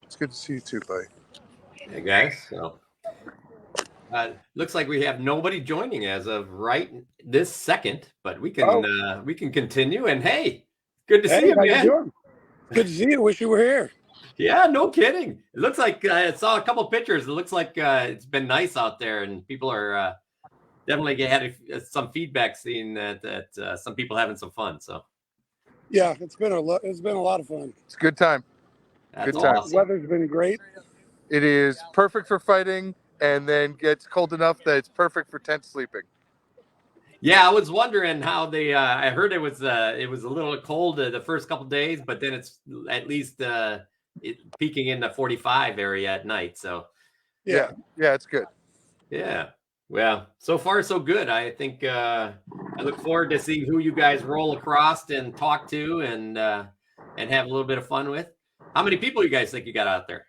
It's good to see you too, buddy. Hey guys, so looks like we have nobody joining as of right this second, but we can continue. And hey, good to see you, how you man. doing? Good to see you. Wish you were here. Yeah, no kidding. It looks like I saw a couple pictures. It looks like it's been nice out there, and people are definitely had some feedback, seeing that some people having some fun. So yeah, it's been a lot of fun. It's a good time. That's good time. awesome. The weather's been great. It is perfect for fighting, and then gets cold enough that it's perfect for tent sleeping. Yeah, I was wondering how they. I heard it was a little cold the first couple days, but then it's at least peaking in the 45 area at night. So yeah, it's good. Yeah, well, so far so good. I think I look forward to seeing who you guys roll across and talk to, and have a little bit of fun with. How many people you guys think you got out there?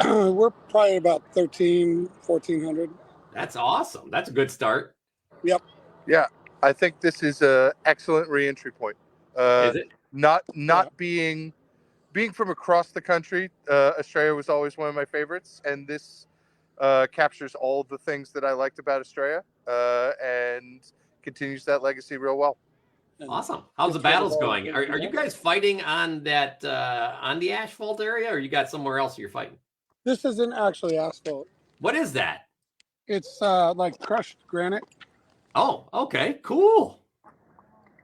We're probably about 1,400. That's awesome. That's a good start. Yep. Yeah, I think this is an excellent re-entry point. Is it? Not being from across the country, Australia was always one of my favorites, and this captures all the things that I liked about Australia, and continues that legacy real well. Awesome. How's the battles going? Are you guys fighting on that on the asphalt area, or you got somewhere else you're fighting? This isn't actually asphalt. What is that? It's like crushed granite. Oh, okay, cool.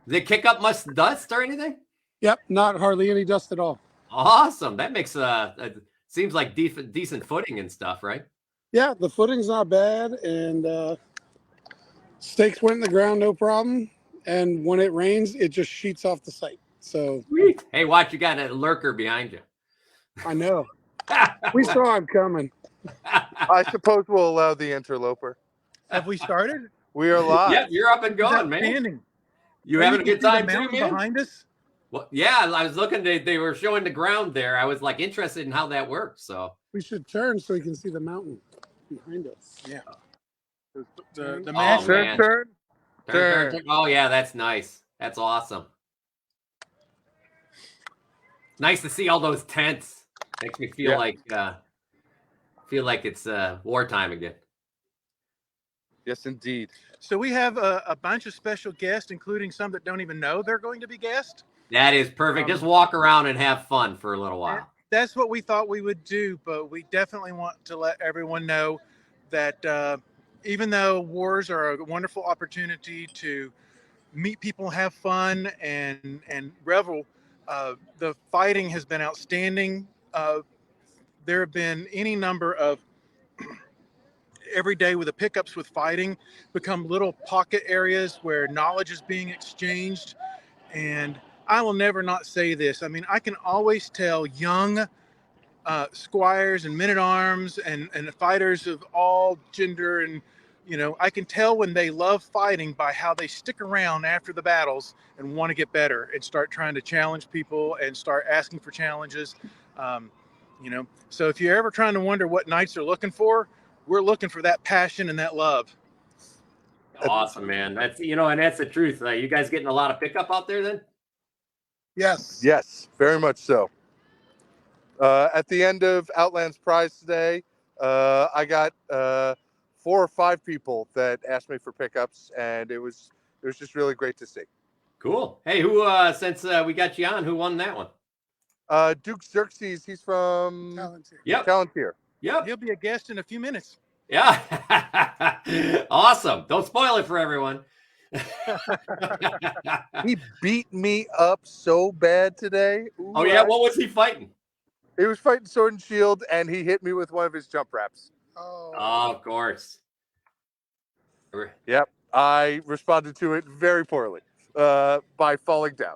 Did they kick up much dust or anything? Yep, not hardly any dust at all. Awesome. That makes seems like decent footing and stuff, right? Yeah, the footing's not bad, and stakes went in the ground no problem. And when it rains, it just sheets off the site. So sweet. Hey, watch, you got a lurker behind you. I know. We saw him coming. I suppose we'll allow the interloper. Have we started? We are live. Yeah, you're up and going, man. You having a good time too, man? Behind us? Well, yeah, I was looking. They were showing the ground there. I was like interested in how that works. So we should turn so we can see the mountain behind us. Yeah. The man. Turn. Oh yeah, that's nice. That's awesome. Nice to see all those tents. Makes me feel like it's wartime again. Yes, indeed. So we have a bunch of special guests, including some that don't even know they're going to be guests. That is perfect. Just walk around and have fun for a little while. That's what we thought we would do, but we definitely want to let everyone know that even though wars are a wonderful opportunity to meet people, have fun, and revel, the fighting has been outstanding. There have been any number of every day with the pickups with fighting become little pocket areas where knowledge is being exchanged. And I will never not say this. I mean, I can always tell young squires and men-at-arms and fighters of all gender, and I can tell when they love fighting by how they stick around after the battles and want to get better and start trying to challenge people and start asking for challenges. So if you're ever trying to wonder what knights are looking for, we're looking for that passion and that love. Awesome, man. That's and that's the truth. You guys getting a lot of pickup out there then? Yes, very much so. At the end of Outlands Prize today, I got 4 or 5 people that asked me for pickups, and it was just really great to see. Cool. Hey, who since we got you on, who won that one? Duke Xerxes. He's from Palantir. Yep. He'll be a guest in a few minutes. Yeah. Awesome. Don't spoil it for everyone. He beat me up so bad today. Ooh, oh yeah, what was he fighting? He was fighting Sword and Shield, and he hit me with one of his jump wraps. Oh, of course. Yep. I responded to it very poorly by falling down.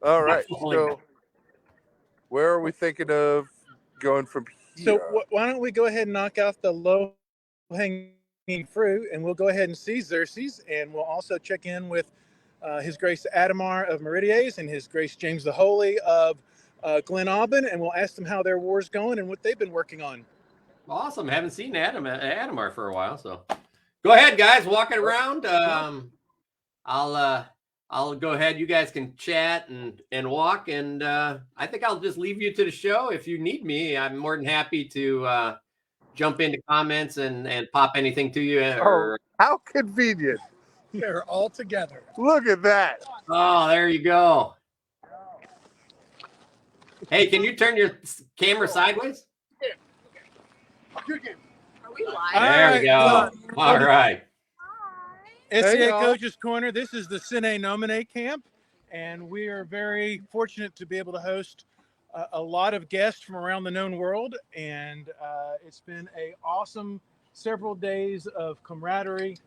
All right. falling down. So where are we thinking of going from So here? why don't we go ahead and knock out the low hanging fruit, and we'll go ahead and see Xerxes, and we'll also check in with His Grace Adamar of Meridies and His Grace James the Holy of Glen Aubin, and we'll ask them how their war's going and what they've been working on. Awesome. Haven't seen Adamar for a while, so go ahead, guys. Walk it around. I'll go ahead. You guys can chat and walk, and I think I'll just leave you to the show. If you need me, I'm more than happy to jump into comments and pop anything to you. Oh, how convenient. They're all together. Look at that. Oh, there you go. Hey, can you turn your camera sideways? Are we live? There we go. All right. SCA y'all. Coach's Corner. This is the Sine Nomine camp, and we are very fortunate to be able to host a lot of guests from around the known world, and it's been an awesome several days of camaraderie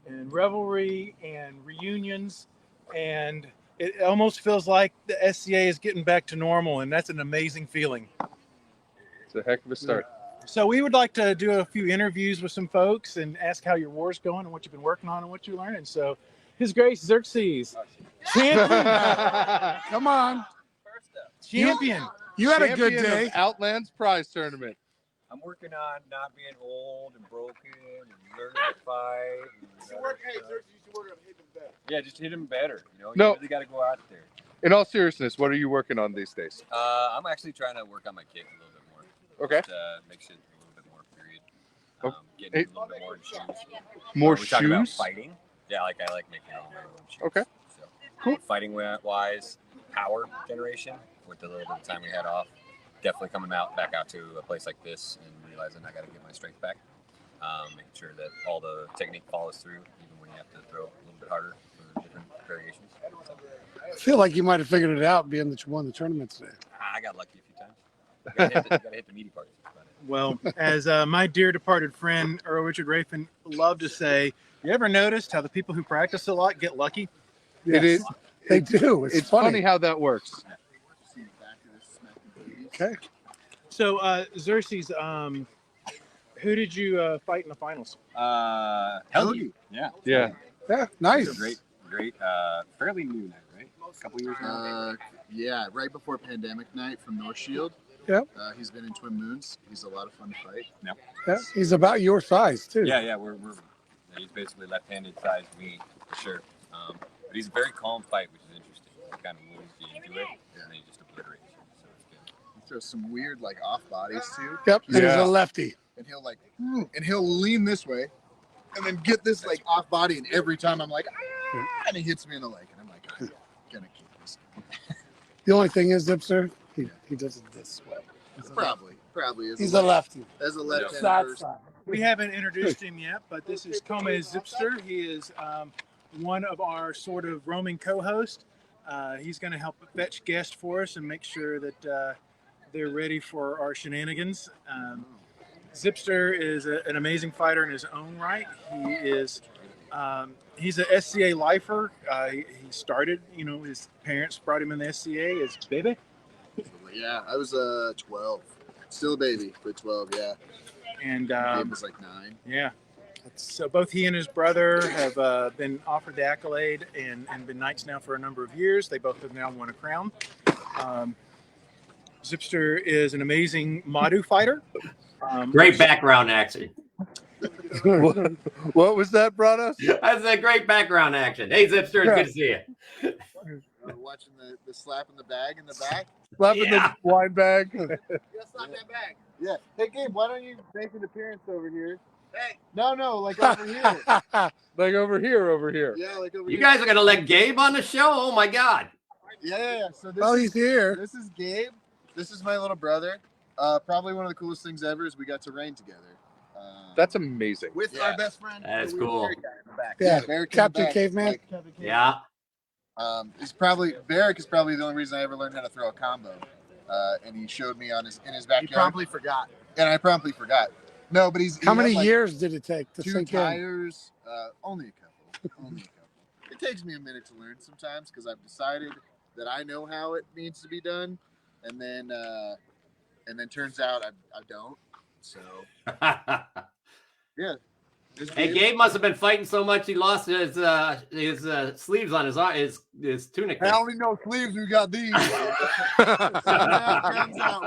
and revelry and reunions, and it almost feels like the SCA is getting back to normal, and that's an amazing feeling. It's a heck of a start. So we would like to do a few interviews with some folks and ask how your war's going and what you've been working on and what you're learning. So His Grace Xerxes, champion, Come on. champion. You had a good Champion day. of Outlands Prize Tournament. I'm working on not being old and broken and learning to fight. Yeah, just hit him better. You know, No. you really got to go out there. In all seriousness, what are you working on these days? I'm actually trying to work on my kick a little bit more. Okay. Just, makes it a little bit more period. Oh, Getting a little bit more in shoes. More we talk about shoes? fighting. Yeah, I like making all my own shoes. Okay. So, Cool. fighting wise, power generation with the little bit of time we had off. Definitely coming back out to a place like this and realizing I got to get my strength back. Making sure that all the technique follows through, even when you have to throw a little bit harder for different variations. So, I feel like you might have figured it out being that you won the tournament today. I got lucky a few times. You gotta hit the meaty parts. That's about it. Well, as my dear departed friend Earl Richard Rafin loved to say, you ever noticed how the people who practice a lot get lucky? It is. They do. It's funny how that works. Okay. So Xerxes, who did you fight in the finals? Helgi. Yeah. Yeah. Yeah. Nice. Great. Fairly new night, right? A couple years now. Yeah, right before Pandemic Night from North Shield. Yep. He's been in Twin Moons. He's a lot of fun to fight. Yeah. He's about your size too. Yeah. He's basically left-handed size me for sure. But he's a very calm fight, which is interesting. He kind of moves you into it, and then he just obliterates you. So it's good. He throws some weird like off bodies too. Yep. And he's Yeah. a lefty. And he'll lean this way and then get this like off body, and every time I'm like, and he hits me in the leg, and I'm like, I'm gonna keep this. The only thing is, Zipster, he does it this way. Probably is. He's a lefty. As a left-handed That person. side. We haven't introduced him yet, but this is Kome Zipster. He is one of our sort of roaming co-hosts. He's going to help fetch guests for us and make sure that they're ready for our shenanigans. Zipster is an amazing fighter in his own right. He is he's a SCA lifer. He started, his parents brought him in the SCA as baby. Yeah, I was 12, still a baby, but 12. Yeah, And Gabe was like 9. yeah. So both he and his brother have been offered the accolade and been knights now for a number of years. They both have now won a crown. Zipster is an amazing Madu fighter. Great background action. What was that, Brados? That's a great background action. Hey, Zipster, it's good to see you. Watching the slap in the bag in the back. Slapping Yeah. the wine bag. You gotta slap that bag. Yeah. Hey, Gabe, why don't you make an appearance over here? Hey. No, like over here. Like over here. Yeah, like over You here. guys are gonna let Gabe on the show? Oh my God! Yeah. So this Well, is he's here. This is Gabe. This is my little brother. Probably one of the coolest things ever is we got to reign together. That's amazing. With Yeah. our best friend. That is the weird cool. hairy guy in the back. Yeah, Barrick in the Captain back. Caveman. Like, Yeah. Barrick is probably the only reason I ever learned how to throw a combo. And he showed me in his backyard. forgot. And I promptly forgot. No, but he How many had, like, years did it take to 2 sink in? tires. Only a couple. Only a couple. It takes me a minute to learn sometimes because I've decided that I know how it needs to be done, and then turns out I don't. So yeah. Hey, Gabe must have been fighting so much he lost his sleeves on his tunic. How many no sleeves we got these? Guns out,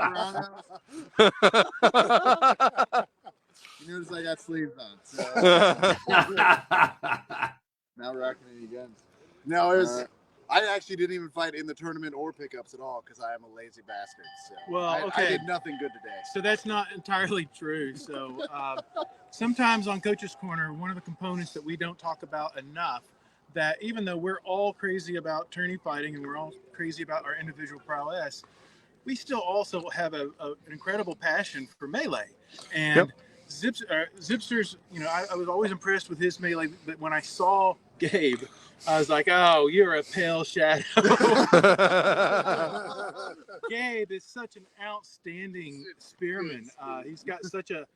you notice I got sleeves on. So now rocking any guns. No, it was. I actually didn't even fight in the tournament or pickups at all because I am a lazy bastard. So Well, I okay. did nothing good today. So that's not entirely true. So sometimes on Coach's Corner, one of the components that we don't talk about enough, that even though we're all crazy about tourney fighting and we're all crazy about our individual prowess, we still also have an incredible passion for melee. And Zipster's, I was always impressed with his melee, but when I saw Gabe, I was like, oh, you're a pale shadow. Gabe is such an outstanding spearman. He's got such a,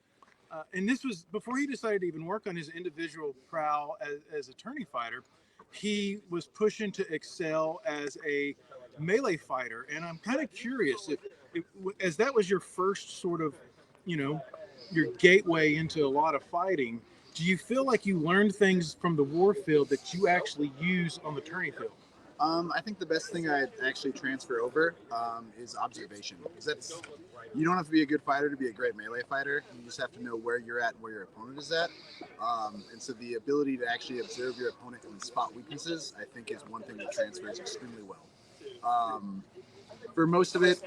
and this was before he decided to even work on his individual prowl as a tourney fighter. He was pushing to excel as a melee fighter, and I'm kind of curious if as that was your first sort of, your gateway into a lot of fighting. Do you feel like you learned things from the war field that you actually use on the tourney field? I think the best thing I actually transfer over is observation. Because you don't have to be a good fighter to be a great melee fighter. You just have to know where you're at and where your opponent is at. And so the ability to actually observe your opponent and spot weaknesses, I think, is one thing that transfers extremely well. For most of it,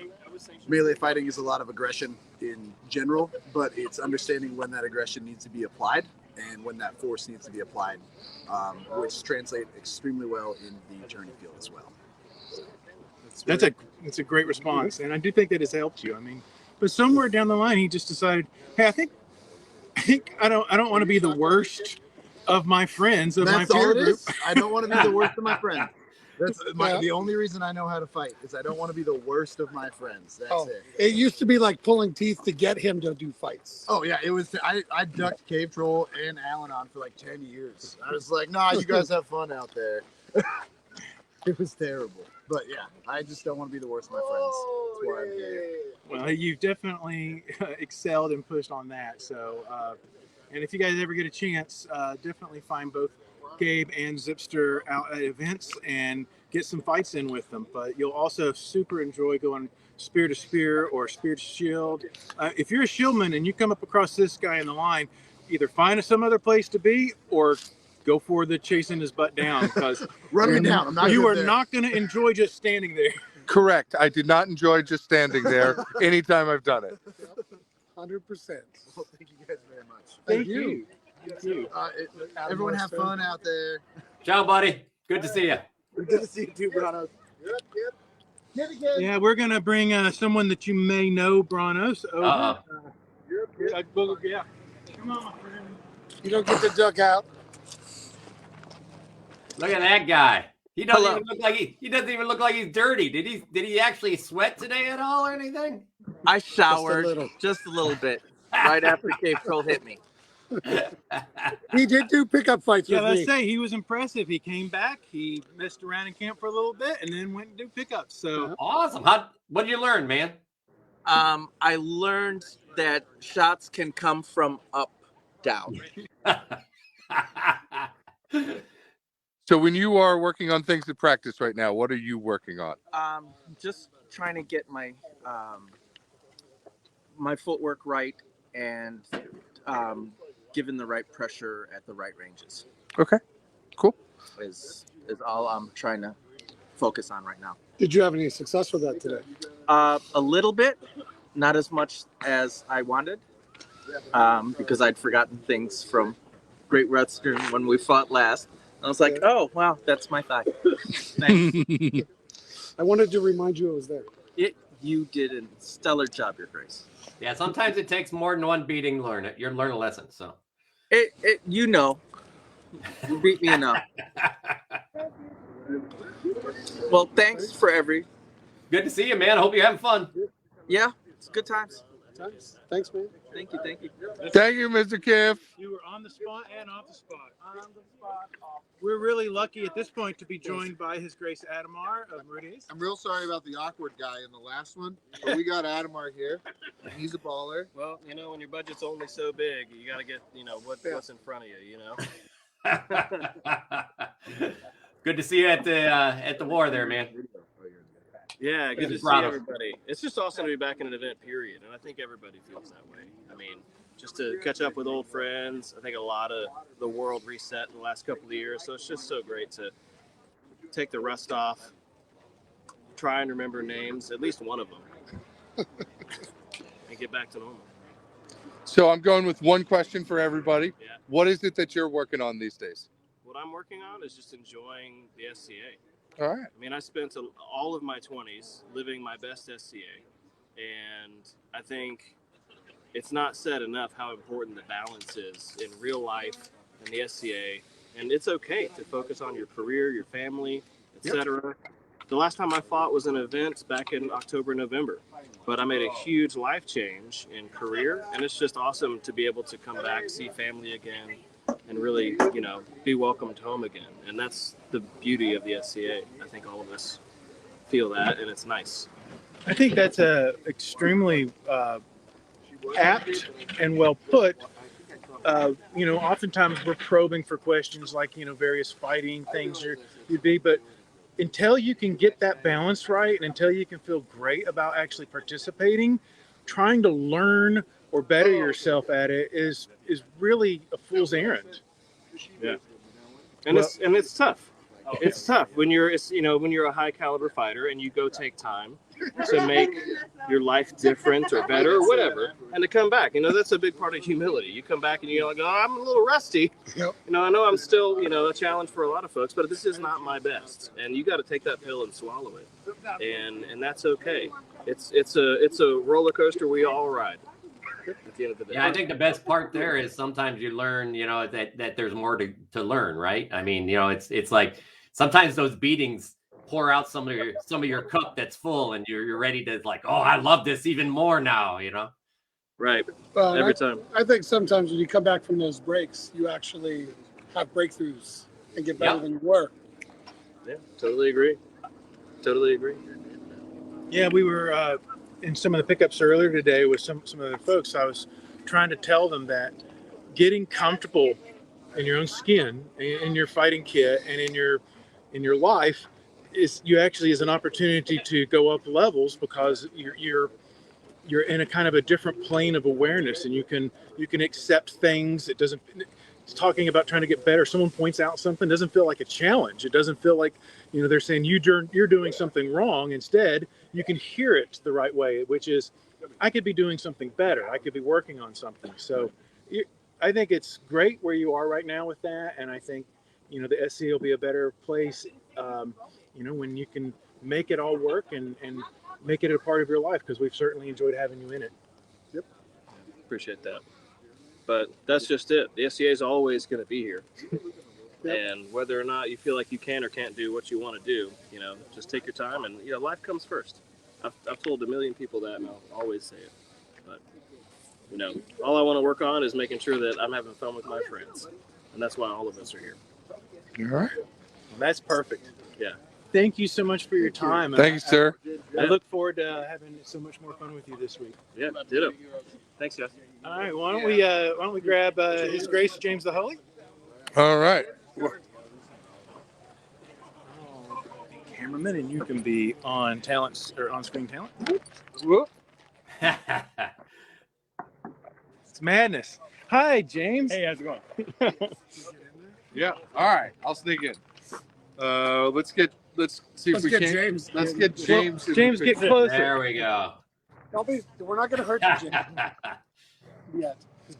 melee fighting is a lot of aggression in general, but it's understanding when that aggression needs to be applied and when that force needs to be applied, which translate extremely well in the tourney field as well. So That's a great response, and I do think that has helped you. I mean, but somewhere down the line, he just decided, hey, I think I don't want to be the worst of my friends of my peer group. I don't want to be the worst of my friends. That's the only reason I know how to fight is I don't want to be the worst of my friends. That's it. It used to be like pulling teeth to get him to do fights. Oh yeah, it was. I ducked Cave Troll and Al-Anon for like 10 years. I was like, nah, you guys have fun out there. It was terrible. But yeah, I just don't want to be the worst of my friends. That's why I'm here. Well, you've definitely excelled and pushed on that. So, and if you guys ever get a chance, definitely find both Gabe and Zipster out at events and get some fights in with them. But you'll also super enjoy going spear to spear or spear to shield. If you're a shieldman and you come up across this guy in the line, either find some other place to be or go for the chasing his butt down, because Run me down. you are not going to enjoy just standing there. Correct. I did not enjoy just standing there anytime I've done it. 100%. Well, thank you guys very much. Thank you. Everyone have fun out there. Ciao, buddy. Good to see you. Good to see you too, Branos. Yeah, we're going to bring someone that you may know, Branos, over. Yeah. Come on, my friend. You don't get the duck out. Look at that guy. He doesn't even look like he doesn't even look like he's dirty. Did he actually sweat today at all or anything? I showered just a little bit right after Cave Troll hit me. He did do pickup fights Yeah, with let's me. say he was impressive. He came back, he messed around in camp for a little bit, and then went and do pickups. So Awesome. What did you learn, man? I learned that shots can come from up, down. So when you are working on things at practice right now, what are you working on? Just trying to get my my footwork right and given the right pressure at the right ranges. Okay, cool. Is all I'm trying to focus on right now. Did you have any success with that today? A little bit, not as much as I wanted, because I'd forgotten things from Great Western when we fought last. I was like, oh, wow, that's my thigh. Thanks. I wanted to remind you I was there. You did a stellar job, Your Grace. Yeah, sometimes it takes more than one beating to learn it. You learn a lesson. So You beat me enough. Well, thanks for Good to see you, man. I hope you're having fun. Yeah, it's good times. Thanks, man. Thank you. Thank you, Mr. Kiff. You were on the spot and off the spot. We're really lucky at this point to be joined by His Grace Adamar of Meridius. I'm real sorry about the awkward guy in the last one, but we got Adamar here. And he's a baller. Well, you know, when your budget's only so big, you got to get, you know, what's in front of you, you know? Good to see you at the war there, man. Yeah, good to see Bravo. everybody. It's just awesome to be back in an event, period. And I think everybody feels that way. I mean, just to catch up with old friends. I think a lot of the world reset in the last couple of years. So it's just so great to take the rust off, try and remember names, at least one of them, and get back to normal. So I'm going with one question for everybody. Yeah. What is it that you're working on these days? What I'm working on is just enjoying the SCA. All right. I mean, I spent all of my 20s living my best SCA, and I think it's not said enough how important the balance is in real life and the SCA. And it's okay to focus on your career, your family, etc. The last time I fought was an event back in October, November, but I made a huge life change in career, and it's just awesome to be able to come back, see family again, and really, you know, be welcomed home again. And that's the beauty of the SCA. I think all of us feel that, and it's nice. I think that's a extremely apt and well put. You know, oftentimes we're probing for questions like, you know, various fighting things you'd be, but until you can get that balance right and until you can feel great about actually participating, trying to learn or better yourself at it is really a fool's errand. Yeah. And it's tough. It's tough when you're a high caliber fighter and you go take time to make your life different or better or whatever, and to come back. You know, that's a big part of humility. You come back and you're like, oh, I'm a little rusty. Yep. You know, I know I'm still, you know, a challenge for a lot of folks, but this is not my best. And you got to take that pill and swallow it. And that's okay. It's a roller coaster we all ride at the end of the day. Yeah, I think the best part there is sometimes you learn, you know, that there's more to learn, right? I mean, you know, it's like sometimes those beatings pour out some of your cup that's full, and you're ready to like, oh, I love this even more now, you know? Right. Well, Every time. I think sometimes when you come back from those breaks, you actually have breakthroughs and get better than you were. Yeah, totally agree. Yeah, we were in some of the pickups earlier today with some other folks. I was trying to tell them that getting comfortable in your own skin, in your fighting kit, and in your life is an opportunity to go up levels because you're in a kind of a different plane of awareness, and you can accept things. It doesn't. It's talking about trying to get better. Someone points out something, doesn't feel like a challenge. It doesn't feel like, you know, they're saying you're doing something wrong. Instead, you can hear it the right way, which is, I could be doing something better. I could be working on something. So I think it's great where you are right now with that. And I think, you know, the SCA will be a better place, you know, when you can make it all work and make it a part of your life, because we've certainly enjoyed having you in it. Yep. Appreciate that. But that's just it. The SCA is always going to be here. Yep. And whether or not you feel like you can or can't do what you want to do, you know, just take your time, and, you know, life comes first. I've told a million people that, and I'll always say it. But, you know, all I want to work on is making sure that I'm having fun with my friends. And that's why all of us are here. All right. That's perfect. Yeah. Thank you so much for your time. Thank you, sir. I look forward to having so much more fun with you this week. Yeah, ditto. Thanks, guys. All right, why don't we grab His Grace James the Holy? All right. Cameraman, and you can be on talents or on screen talent. It's madness. Hi, James. Hey, how's it going? Yeah. All right. I'll sneak in. Let's see if we can. James. Let's get James. in the James, get picture. closer. There we go. We're not going to hurt you, James. Yet.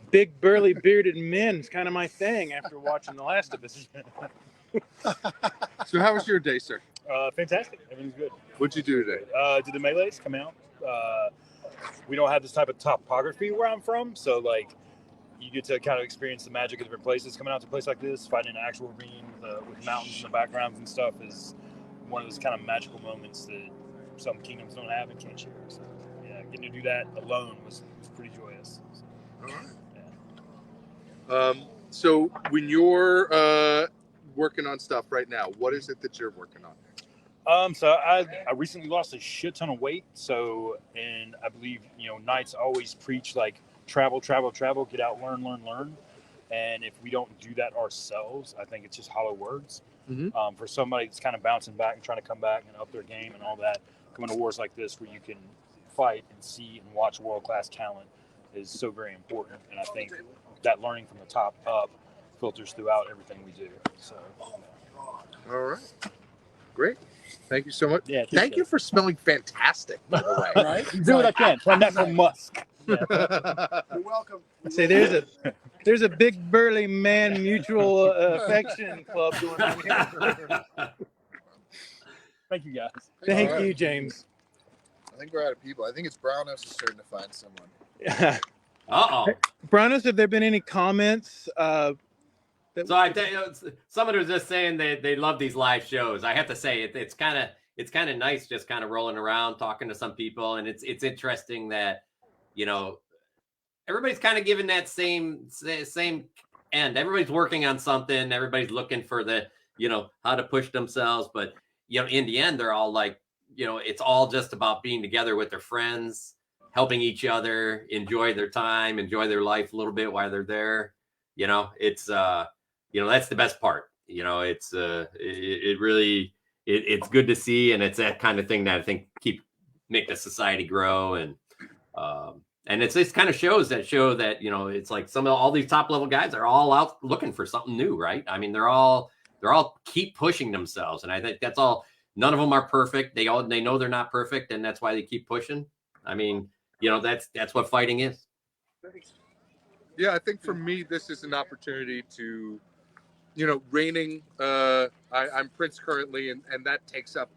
Big burly bearded men is kind of my thing after watching The Last of Us. So how was your day, sir? Fantastic. Everything's good. What'd you do today? Did the melees come out? We don't have this type of topography where I'm from, so like you get to kind of experience the magic of different places. Coming out to a place like this, fighting an actual ravine with mountains in the background and stuff is one of those kind of magical moments that some kingdoms don't have and can't share. So yeah, getting to do that alone was pretty joyous. So. So when you're working on stuff right now, what is it that you're working on? So I recently lost a shit ton of weight. So, and I believe, Knights always preach like travel, get out, learn. And if we don't do that ourselves, I think it's just hollow words. Mm-hmm. For somebody that's kind of bouncing back and trying to come back and up their game and all that, coming to wars like this where you can fight and see and watch world-class talent is so very important. And I think that learning from the top up filters throughout everything we do. So, all right. Great. Thank you so much. Yeah, Thank you for smelling fantastic, by the way. Right? do what I can. Find that from Musk. You're welcome. Say there's a big burly man mutual affection club going on here. Thank you, guys. Thank All right. you, James. I think we're out of people. I think it's Brownos is starting to find someone. Uh-oh. Brownos, have there been any comments? So I tell you, someone was just saying they love these live shows. I have to say it's kind of nice just kind of rolling around talking to some people, and it's interesting that everybody's kind of giving that same end. Everybody's working on something. Everybody's looking for the how to push themselves, but in the end they're all like it's all just about being together with their friends, helping each other, enjoy their time, enjoy their life a little bit while they're there. It's that's the best part. It's it really good to see, and it's that kind of thing that I think make the society grow, and it's this kind of show that it's like all these top level guys are all out looking for something new, right? I mean, they're all keep pushing themselves, and I think that's all. None of them are perfect. They know they're not perfect, and that's why they keep pushing. I mean, that's what fighting is. Yeah, I think for me, this is an opportunity to, reigning. I'm Prince currently, and that takes up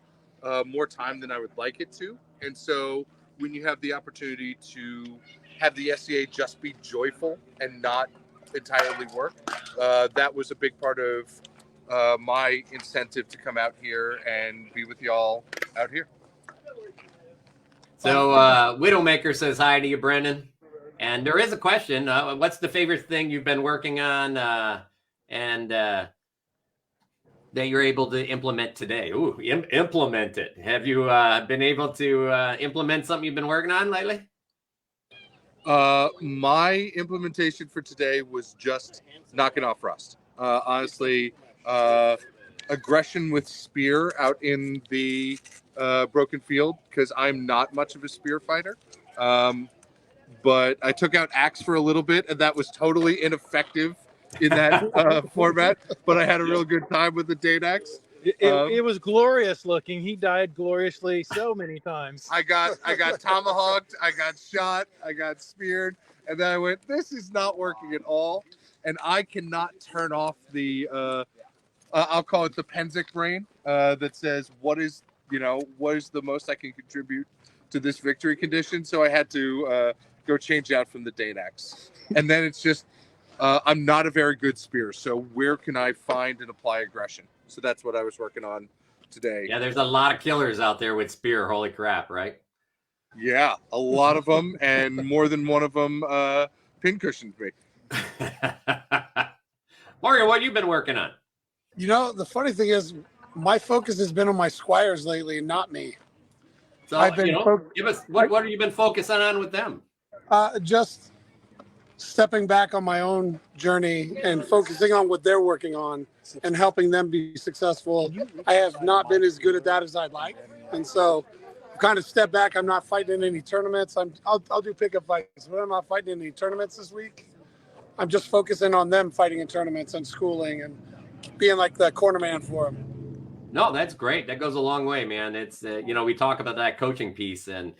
more time than I would like it to. And so when you have the opportunity to have the SCA just be joyful and not entirely work, that was a big part of my incentive to come out here and be with y'all out here. So Widowmaker says hi to you, Brendan. And there is a question. What's the favorite thing you've been working on and that you're able to implement today? Ooh, implement it. Have you been able to implement something you've been working on lately? My implementation for today was just knocking off rust. Honestly, aggression with spear out in the broken field, because I'm not much of a spear fighter. But I took out axe for a little bit, and that was totally ineffective in that format. But I had a real good time with the date axe. It was glorious looking. He died gloriously so many times. I got tomahawked, I got shot, I got speared, and then I went, this is not working at all. And I cannot turn off the I'll call it the Penzic brain that says what is the most I can contribute to this victory condition. So I had to go change out from the date axe. And then it's just I'm not a very good spear, so where can I find and apply aggression? So that's what I was working on today. Yeah, there's a lot of killers out there with spear. Holy crap, right? Yeah, a lot of them, and more than one of them pincushioned me. Mario, what have you been working on? The funny thing is, my focus has been on my squires lately, not me. So I've been give us what have you been focusing on with them? Just stepping back on my own journey and focusing on what they're working on and helping them be successful. I have not been as good at that as I'd like, and so I've kind of stepped back. I'm not fighting in any tournaments. I'll do pickup fights, but I'm not fighting in any tournaments this week. I'm just focusing on them fighting in tournaments and schooling and being like the corner man for them. No, that's great. That goes a long way, man. It's we talk about that coaching piece and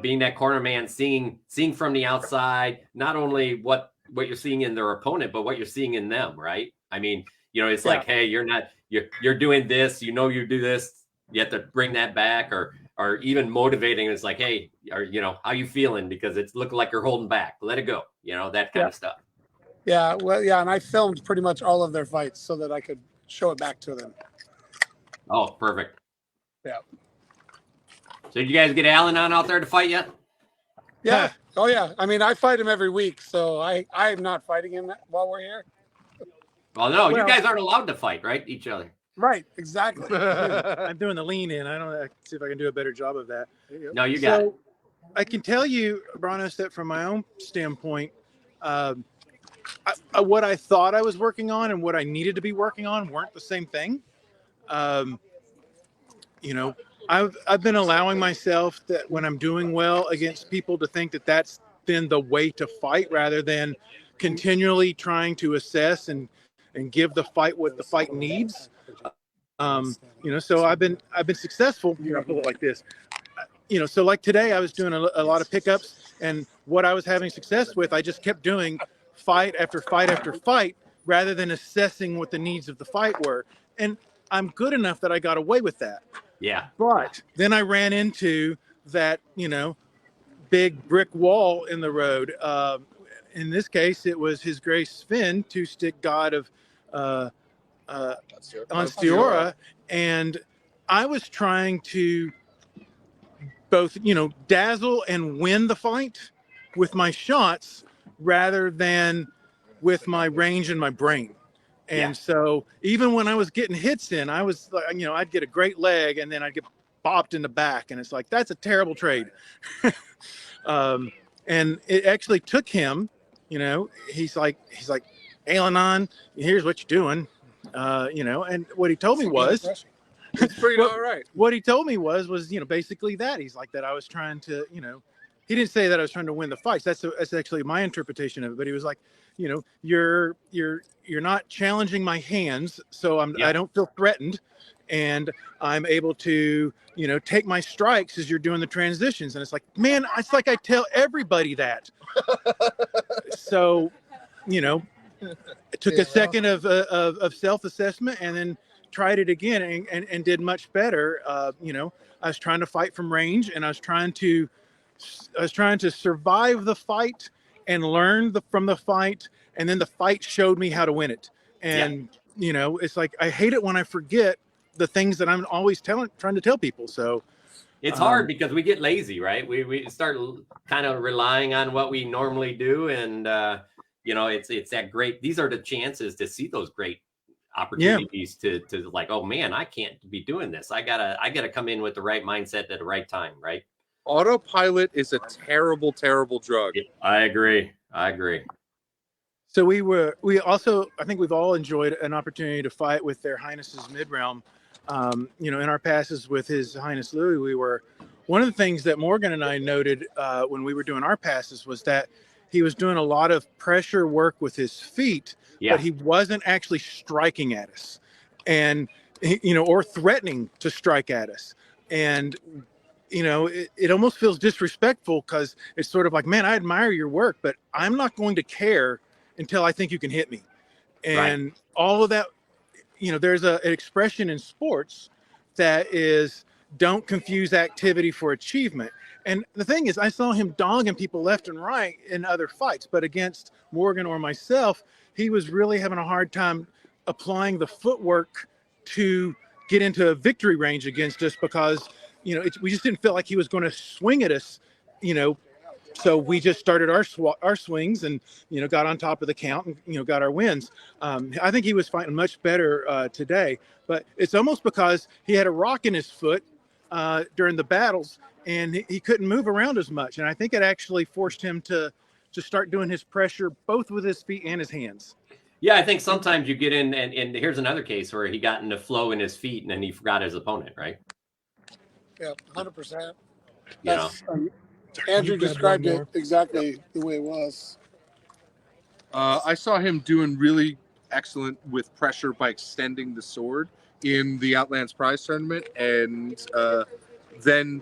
being that corner man, seeing from the outside, not only what you're seeing in their opponent, but what you're seeing in them, right? I mean, it's like, hey, you're doing this, you do this, you have to bring that back, or even motivating. It's like, hey, how you feeling? Because it's looking like you're holding back. Let it go. That kind of stuff. Yeah, well, yeah, and I filmed pretty much all of their fights so that I could show it back to them. Oh, perfect. Yeah. So did you guys get Alan on out there to fight yet? Yeah. Oh yeah. I mean, I fight him every week, so I'm not fighting him while we're here. Well, no, you Well- guys aren't allowed to fight, right? Each other. Right. Exactly. I'm doing the lean in. I don't see if I can do a better job of that. No, you got it. I can tell you, Bronos, that from my own standpoint, what I thought I was working on and what I needed to be working on weren't the same thing. You know, I've been allowing myself that when I'm doing well against people to think that that's been the way to fight rather than continually trying to assess and give the fight what the fight needs. You know, so I've been successful. Here, I'll pull it like this. You know, so like today I was doing a lot of pickups, and what I was having success with, I just kept doing fight after fight after fight rather than assessing what the needs of the fight were. And I'm good enough that I got away with that. Yeah. But then I ran into that, you know, big brick wall in the road. In this case, it was His Grace Finn, two-stick god of Onsteora, and I was trying to both, you know, dazzle and win the fight with my shots rather than with my range and my brain. And so even when I was getting hits in, I was like, you know, I'd get a great leg and then I'd get bopped in the back, and it's like, that's a terrible trade. And it actually took him, you know, he's like, Alanon, here's what you're doing. You know, and what he told me was, It's pretty all right. what he told me was, you know, basically that he's like that I was trying to, you know, he didn't say that I was trying to win the fights. That's actually my interpretation of it. But he was like, you know, you're not challenging my hands, so I don't feel threatened, and I'm able to, you know, take my strikes as you're doing the transitions. And it's like, man, it's like I tell everybody that. So, you know, it took a second of self-assessment and then tried it again and did much better. You know, I was trying to fight from range, and I was trying to survive the fight and learn from the fight, and then the fight showed me how to win it. And you know, it's like I hate it when I forget the things that I'm always trying to tell people. So it's hard because we get lazy, right? We start kind of relying on what we normally do, and you know, it's that great. These are the chances to see those great opportunities to like, oh man, I can't be doing this. I gotta come in with the right mindset at the right time, right? Autopilot is a terrible, terrible drug. I agree. So we also, I think we've all enjoyed an opportunity to fight with Their Highnesses mid-realm. You know, in our passes with His Highness Louis, one of the things that Morgan and I noted when we were doing our passes was that he was doing a lot of pressure work with his feet, but he wasn't actually striking at us, and you know, or threatening to strike at us. And you know, it almost feels disrespectful because it's sort of like, man, I admire your work, but I'm not going to care until I think you can hit me. And all of that, you know, there's an expression in sports that is, don't confuse activity for achievement. And the thing is, I saw him dogging people left and right in other fights, but against Morgan or myself, he was really having a hard time applying the footwork to get into a victory range against us because, you know, we just didn't feel like he was going to swing at us, you know. So we just started our swings and, you know, got on top of the count and, you know, got our wins. I think he was fighting much better today, but it's almost because he had a rock in his foot during the battles and he couldn't move around as much. And I think it actually forced him to start doing his pressure both with his feet and his hands. Yeah, I think sometimes you get in, and here's another case where he got into flow in his feet and then he forgot his opponent, right? Yeah, 100%. You know? Andrew described it exactly the way it was. I saw him doing really excellent with pressure by extending the sword in the Outlands Prize tournament, and then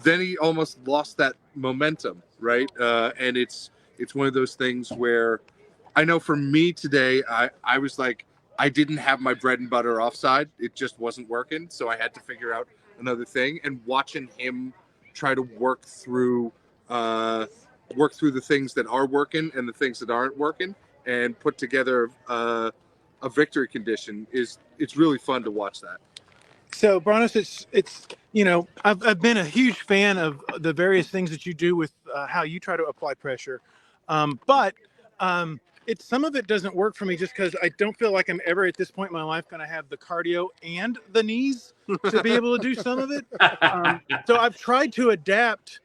he almost lost that momentum, right? And it's one of those things where I know for me today, I was like, I didn't have my bread and butter offside. It just wasn't working, so I had to figure out another thing. And watching him try to work through the things that are working and the things that aren't working, and put together a victory condition it's really fun to watch that. So Bronos, it's you know, I've been a huge fan of the various things that you do with how you try to apply pressure, but it's some of it doesn't work for me just because I don't feel like I'm ever at this point in my life going to have the cardio and the knees to be able to do some of it. So I've tried to adapt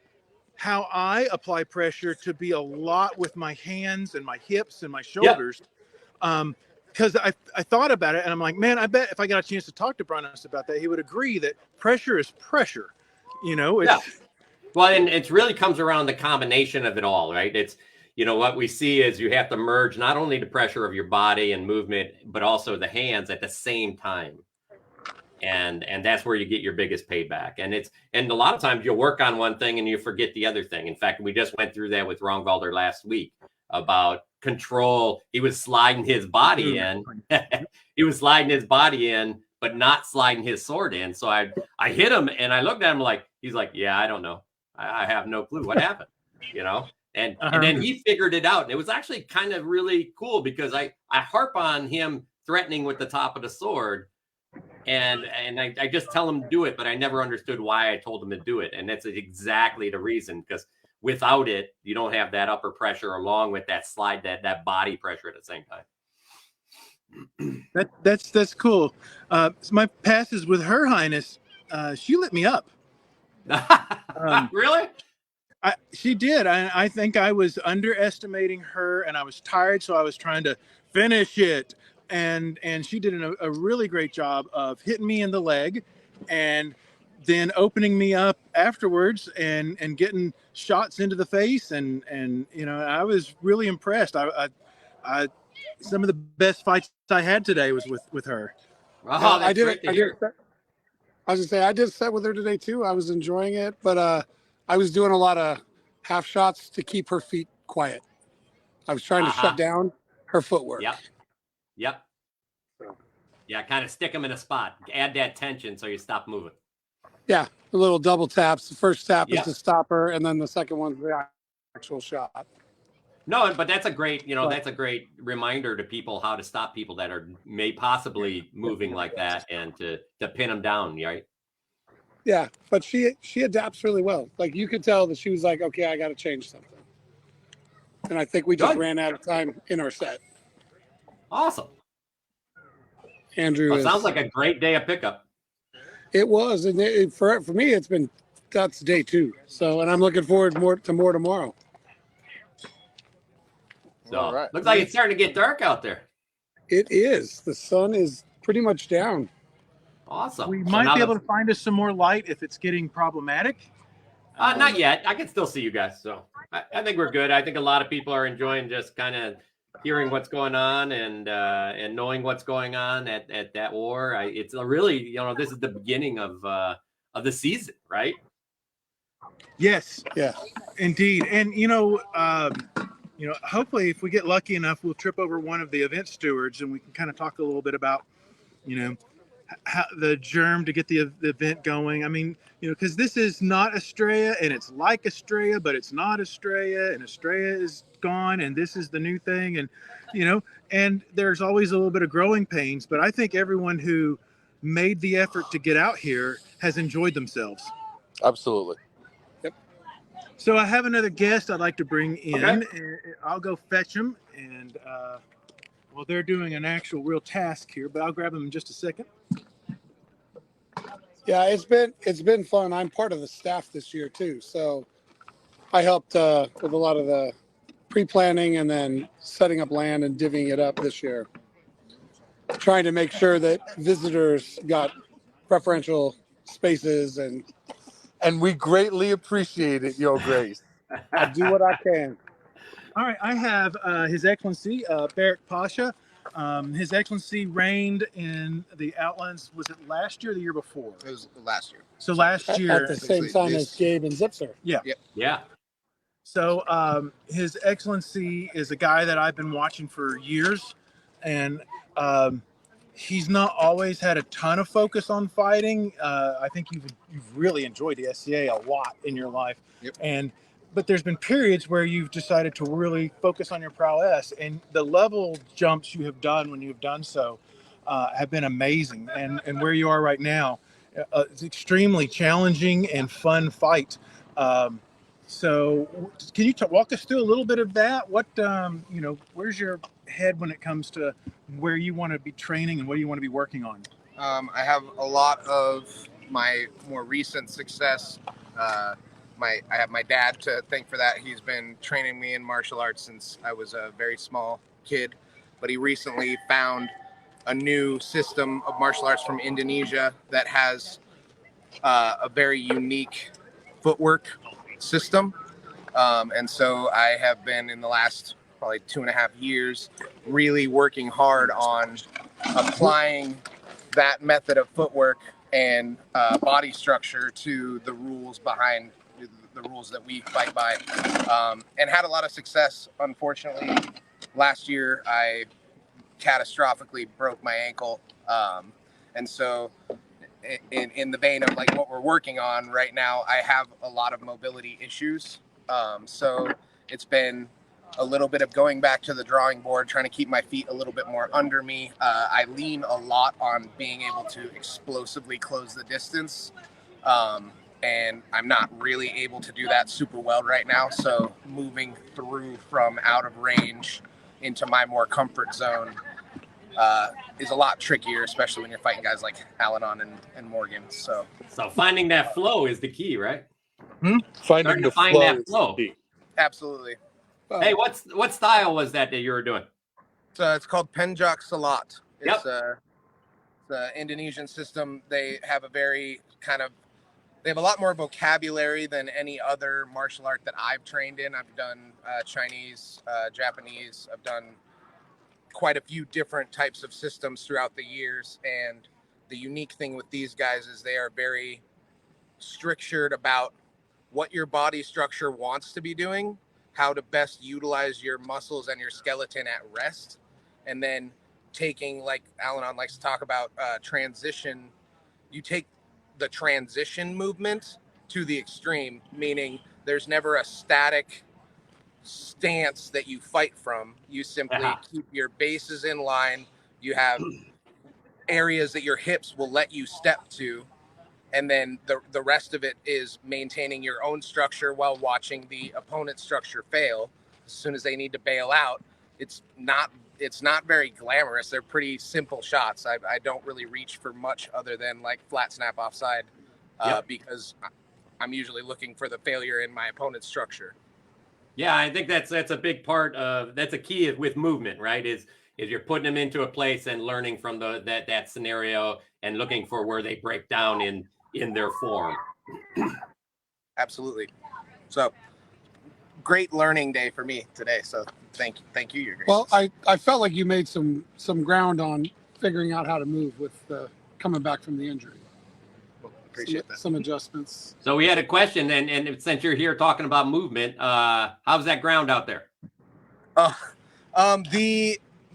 how I apply pressure to be a lot with my hands and my hips and my shoulders. Because I thought about it and I'm like, man, I bet if I got a chance to talk to Bronos about that, he would agree that pressure is pressure. You know, it's well, and it really comes around the combination of it all, right? It's, you know, what we see is you have to merge not only the pressure of your body and movement, but also the hands at the same time. And that's where you get your biggest payback. And a lot of times you'll work on one thing and you forget the other thing. In fact, we just went through that with Rongalder last week about control. He was sliding his body in. He was sliding his body in, but not sliding his sword in. So I hit him and I looked at him like, he's like, yeah, I don't know. I have no clue what happened, you know? And then he figured it out. And it was actually kind of really cool because I harp on him threatening with the top of the sword. And I just tell him to do it, but I never understood why I told him to do it. And that's exactly the reason, because without it, you don't have that upper pressure along with that slide, that body pressure at the same time. That's cool. So my passes with Her Highness, she lit me up. Really? She did. I think I was underestimating her, and I was tired, so I was trying to finish it. And she did a really great job of hitting me in the leg, and then opening me up afterwards, and getting shots into the face. And you know, I was really impressed. I some of the best fights I had today was with her. Oh, I was gonna say I did set with her today too. I was enjoying it, but I was doing a lot of half shots to keep her feet quiet. I was trying to shut down her footwork. Yep. Yeah, kind of stick them in a spot. Add that tension so you stop moving. Yeah, the little double taps. The first tap is to stop her, and then the second one's the actual shot. No, but that's a great, that's a great reminder to people how to stop people that may possibly moving like that, and to pin them down, right? Yeah, but she adapts really well. Like, you could tell that she was like, okay, I got to change something. And I think we just ran out of time in our set. Awesome. Andrew, well, sounds like a great day of pickup. It was, and for me, that's day 2. So, and I'm looking forward to more tomorrow. So, looks like it's starting to get dark out there. It is. The sun is pretty much down. Awesome. We might be able to find us some more light if it's getting problematic. Not yet. I can still see you guys. So I think we're good. I think a lot of people are enjoying just kind of hearing what's going on and knowing what's going on at that war. It's a really, this is the beginning of the season, right? Yes. Yeah. Indeed. And hopefully if we get lucky enough, we'll trip over one of the event stewards and we can kind of talk a little bit about, how the germ to get the event going. I mean, because this is not Estrella, and it's like Estrella, but it's not Estrella, and Estrella is gone, and this is the new thing. And, and there's always a little bit of growing pains, but I think everyone who made the effort to get out here has enjoyed themselves. Absolutely. Yep. So I have another guest I'd like to bring in. Okay. I'll go fetch him, and well, they're doing an actual real task here, but I'll grab them in just a second. Yeah, it's been fun. I'm part of the staff this year too, so I helped with a lot of the pre-planning and then setting up land and divvying it up this year, trying to make sure that visitors got preferential spaces, and we greatly appreciate it, Your Grace. I do what I can. All right, I have His Excellency Barak Pasha. His Excellency reigned in the Outlands, was it last year or the year before? It was last year. So last year. At the same time as Gabe and Zipser. Yeah. Yep. Yeah. So His Excellency is a guy that I've been watching for years, and he's not always had a ton of focus on fighting. I think you've really enjoyed the SCA a lot in your life. Yep. But there's been periods where you've decided to really focus on your prowess, and the level jumps you have done when you've done so have been amazing. And where you are right now, it's extremely challenging and fun fight. So can you walk us through a little bit of that? What, where's your head when it comes to where you want to be training and what you want to be working on? I have a lot of my more recent success. I have my dad to thank for that. He's been training me in martial arts since I was a very small kid, but he recently found a new system of martial arts from Indonesia that has a very unique footwork system. And so I have been in the last probably 2.5 years really working hard on applying that method of footwork and body structure to the rules behind the rules that we fight by, and had a lot of success. Unfortunately, last year I catastrophically broke my ankle, and so in the vein of like what we're working on right now, I have a lot of mobility issues. So it's been a little bit of going back to the drawing board, trying to keep my feet a little bit more under me. I lean a lot on being able to explosively close the distance. And I'm not really able to do that super well right now. So moving through from out of range into my more comfort zone is a lot trickier, especially when you're fighting guys like Al-Anon and Morgan. So finding that flow is the key, right? Finding the find flow that is flow. key. Absolutely. Hey, what style was that you were doing? So it's called Penjak Salat. It's the Indonesian system. They have they have a lot more vocabulary than any other martial art that I've trained in. I've done Chinese, Japanese. I've done quite a few different types of systems throughout the years. And the unique thing with these guys is they are very strictured about what your body structure wants to be doing, how to best utilize your muscles and your skeleton at rest, and then taking, like Al-Anon likes to talk about, transition. You take the transition movement to the extreme, meaning there's never a static stance that you fight from. You simply keep your bases in line. You have areas that your hips will let you step to, and then the rest of it is maintaining your own structure while watching the opponent's structure fail. As soon as they need to bail out, it's not very glamorous. They're pretty simple shots. I don't really reach for much other than like flat snap offside, because I'm usually looking for the failure in my opponent's structure. Yeah, I think that's a big part of that's a key with movement, right? Is you're putting them into a place and learning from that scenario and looking for where they break down in their form. Absolutely. So great learning day for me today. So thank you, Your Grace. Well, I felt like you made some ground on figuring out how to move with coming back from the injury. Appreciate that. Some adjustments. So we had a question, and since you're here talking about movement, how's that ground out there?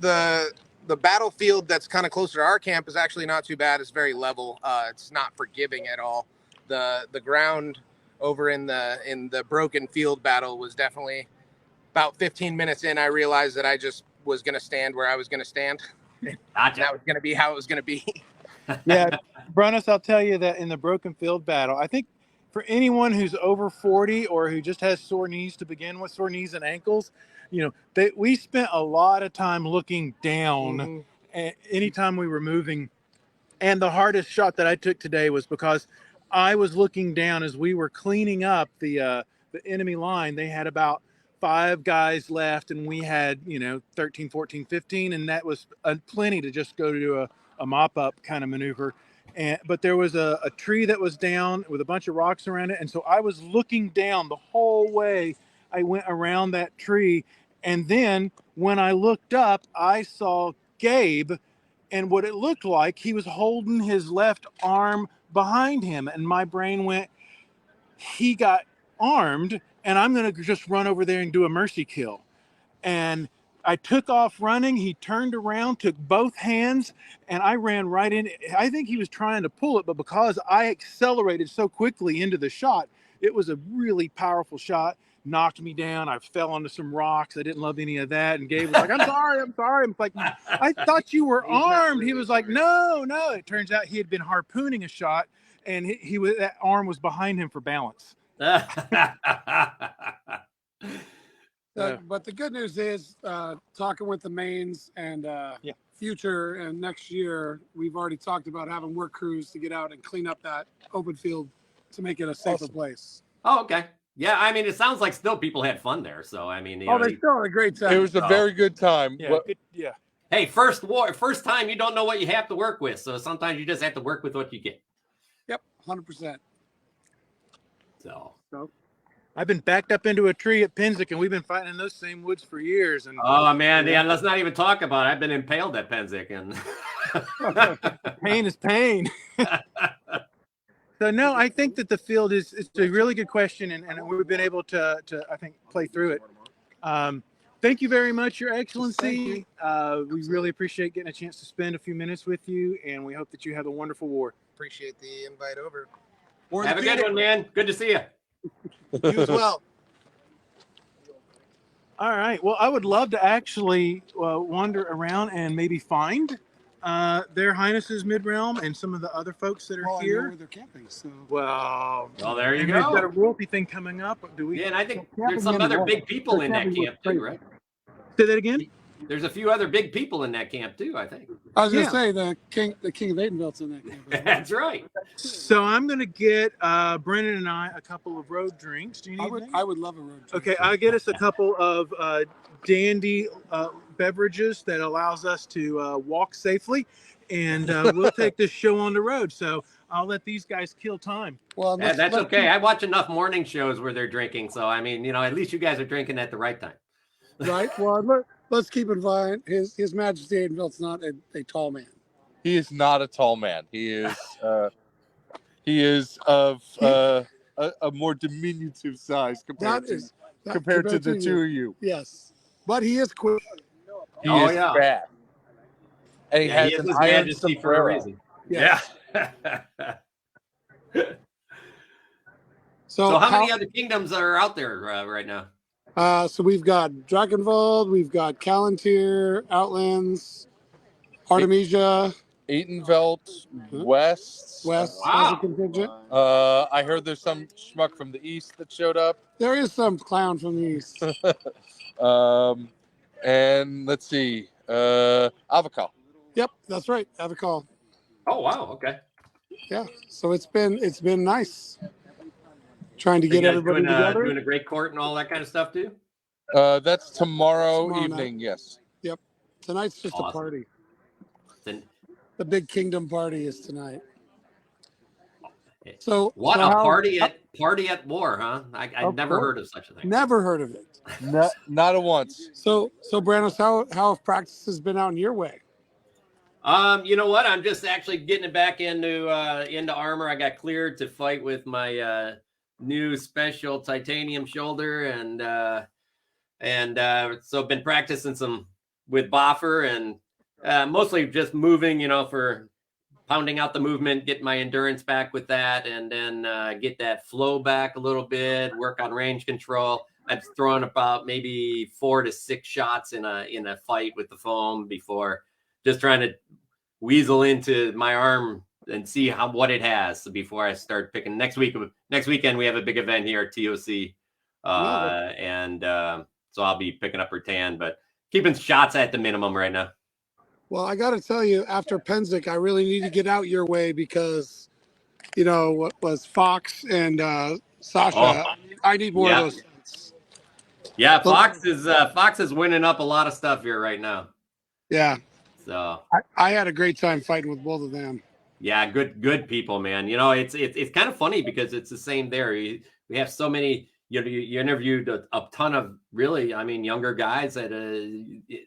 The battlefield that's kind of closer to our camp is actually not too bad. It's very level. It's not forgiving at all. The ground over in the broken field battle was definitely about 15 minutes in. I realized that I just was going to stand where I was going to stand. Gotcha. That was going to be how it was going to be. Yeah, Brunus, I'll tell you that in the broken field battle, I think for anyone who's over 40 or who just has sore knees to begin with, sore knees and ankles, we spent a lot of time looking down anytime we were moving. And the hardest shot that I took today was because I was looking down as we were cleaning up the enemy line. They had about 5 guys left, and we had 13, 14, 15, and that was plenty to just go to a mop-up kind of maneuver. But there was a tree that was down with a bunch of rocks around it, and so I was looking down the whole way. I went around that tree, and then when I looked up, I saw Gabe, and what it looked like, he was holding his left arm behind him, and my brain went, he got armed, and I'm going to just run over there and do a mercy kill. And I took off running. He turned around, took both hands, and I ran right in. I think he was trying to pull it, but because I accelerated so quickly into the shot, it was a really powerful shot. Knocked me down. I fell onto some rocks. I didn't love any of that. And Gabe was like, I'm sorry. I'm like, I thought you were armed. He was like, no. It turns out he had been harpooning a shot, and he was, that arm was behind him for balance. But the good news is, talking with the mains and future and next year, we've already talked about having work crews to get out and clean up that open field to make it a safer place. Oh, okay. Yeah, I mean, it sounds like still people had fun there. So, I mean, They still had a great time. It was a very good time. Yeah, good, yeah. Hey, first time you don't know what you have to work with. So sometimes you just have to work with what you get. Yep, 100%. So. I've been backed up into a tree at Penzic, and we've been fighting in those same woods for years. And Oh man, yeah. Let's not even talk about it. I've been impaled at Penzic, and pain is pain. So no, I think that the field it's a really good question, and we've been able to I think play through it. Thank you very much, Your Excellency. We really appreciate getting a chance to spend a few minutes with you, and we hope that you have a wonderful war. Appreciate the invite over. have a good one, man. Good to see you. You as well. All right. Well, I would love to actually wander around and maybe find their Highnesses Mid-Realm and some of the other folks that are I know here. where they're camping, so. Well, there you and go. We've got a royalty thing coming up. Do we? Yeah, and I think there's some other big people in that camp too, right? Say that again. There's a few other big people in that camp too, I think. I was gonna say the king of Aidenvelt's in that camp. That's right. So I'm gonna get Brennan and I a couple of road drinks. Do you need anything? I would love a road drink. Okay, I'll get us a couple of dandy beverages that allows us to walk safely, and we'll take this show on the road. So I'll let these guys kill time. Well, Yeah, that's okay. I watch enough morning shows where they're drinking, so I mean, at least you guys are drinking at the right time. Right. Well, let's keep in mind His Majesty Aidenvelt's not a tall man. He is not a tall man. He is of a more diminutive size compared to the two of you. Yes, but he is quick. He is fat. And he has is an His iron Majesty for a sombrero. reason. Yes. Yeah. So how many other kingdoms are out there right now? So we've got Drakenwald, we've got Callantyr, Outlands, Artemisia, Aidenvelt, West. as a contingent. I heard there's some schmuck from the east that showed up. There is some clown from the east. And let's see, Avakal. Yep, that's right, Avakal. Oh wow, okay. Yeah, so it's been nice trying to get everybody together. Doing a great court and all that kind of stuff too. That's tomorrow night. evening. Yes. Yep, tonight's just Awesome. a party. Then The big kingdom party is tonight. So what so a how- party at war, huh? I never heard of such a thing. Never heard of it. Not a once. So Branos, how have practices been out in your way? You know what? I'm just actually getting it back into armor. I got cleared to fight with my new special titanium shoulder, and so been practicing some with Boffer and mostly just moving, for pounding out the movement, get my endurance back with that, and then get that flow back a little bit, work on range control. I've thrown about maybe 4 to 6 shots in a fight with the foam before, just trying to weasel into my arm and see what it has before I start picking. Next weekend we have a big event here at TOC, and so I'll be picking up rattan, but keeping shots at the minimum right now. Well, I got to tell you, after Penzic, I really need to get out your way because, what was Fox and Sasha. Oh. I need more of those. Yeah, Fox is winning up a lot of stuff here right now. Yeah. So I had a great time fighting with both of them. yeah, good people, man. It's kind of funny because it's the same there. We have so many. You interviewed a ton of really, younger guys that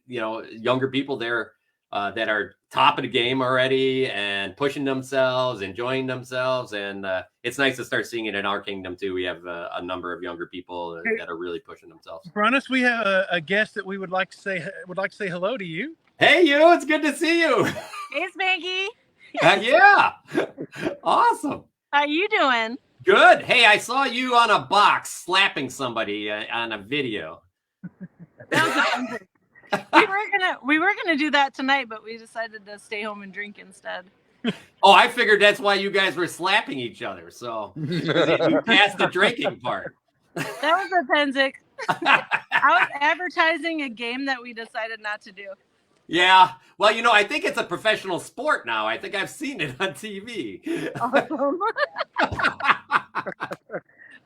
younger people there that are top of the game already and pushing themselves, enjoying themselves, and it's nice to start seeing it in our kingdom too. We have a number of younger people that are really pushing themselves. Branos, we have a guest that we would like to say hello to you. Hey, you! It's good to see you. Hey, Spanky. Yeah, awesome. How you doing? Good. Hey, I saw you on a box slapping somebody on a video. We were gonna do that tonight, but we decided to stay home and drink instead. Oh, I figured that's why you guys were slapping each other. So you passed the drinking part. That was a Penzic. I was advertising a game that we decided not to do. Yeah. Well, I think it's a professional sport now. I think I've seen it on TV. Awesome.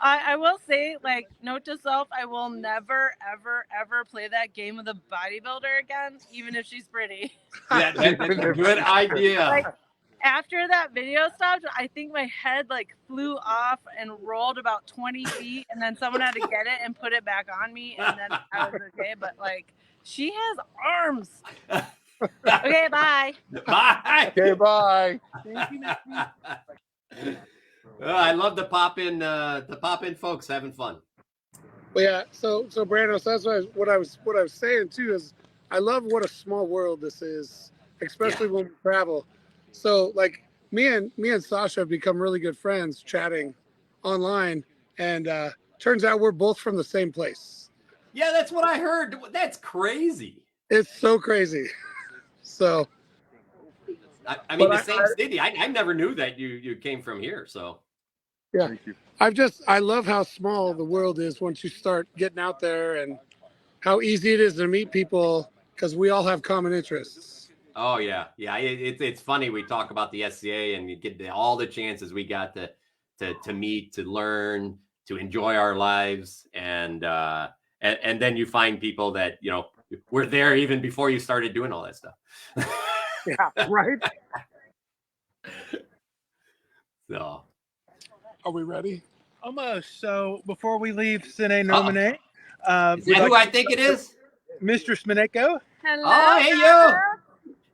I will say, like, note to self, I will never, ever, ever play that game with a bodybuilder again, even if she's pretty. That's a good idea. Like, after that video stopped, I think my head like flew off and rolled about 20 feet, and then someone had to get it and put it back on me, and then I was okay. But like, she has arms. Okay, bye. Bye. Okay, bye. Thank you, Matthew. I love the pop in folks having fun. Well, yeah. So Brando, so that's what I was saying too is I love what a small world this is, especially when we travel. So like me and Sasha have become really good friends chatting online, and turns out we're both from the same place. Yeah, that's what I heard. That's crazy. It's so crazy. So I mean, the same city. I never knew that you came from here. So yeah, I love how small the world is once you start getting out there, and how easy it is to meet people because we all have common interests. Oh yeah. It's funny we talk about the SCA and you get all the chances we got to meet, to learn, to enjoy our lives, and then you find people that were there even before you started doing all that stuff. Yeah, right. So, are we ready? Almost. So before we leave Sine Nomine, is that who I think it is? Mr. Smineko. Hello. Oh, hey you.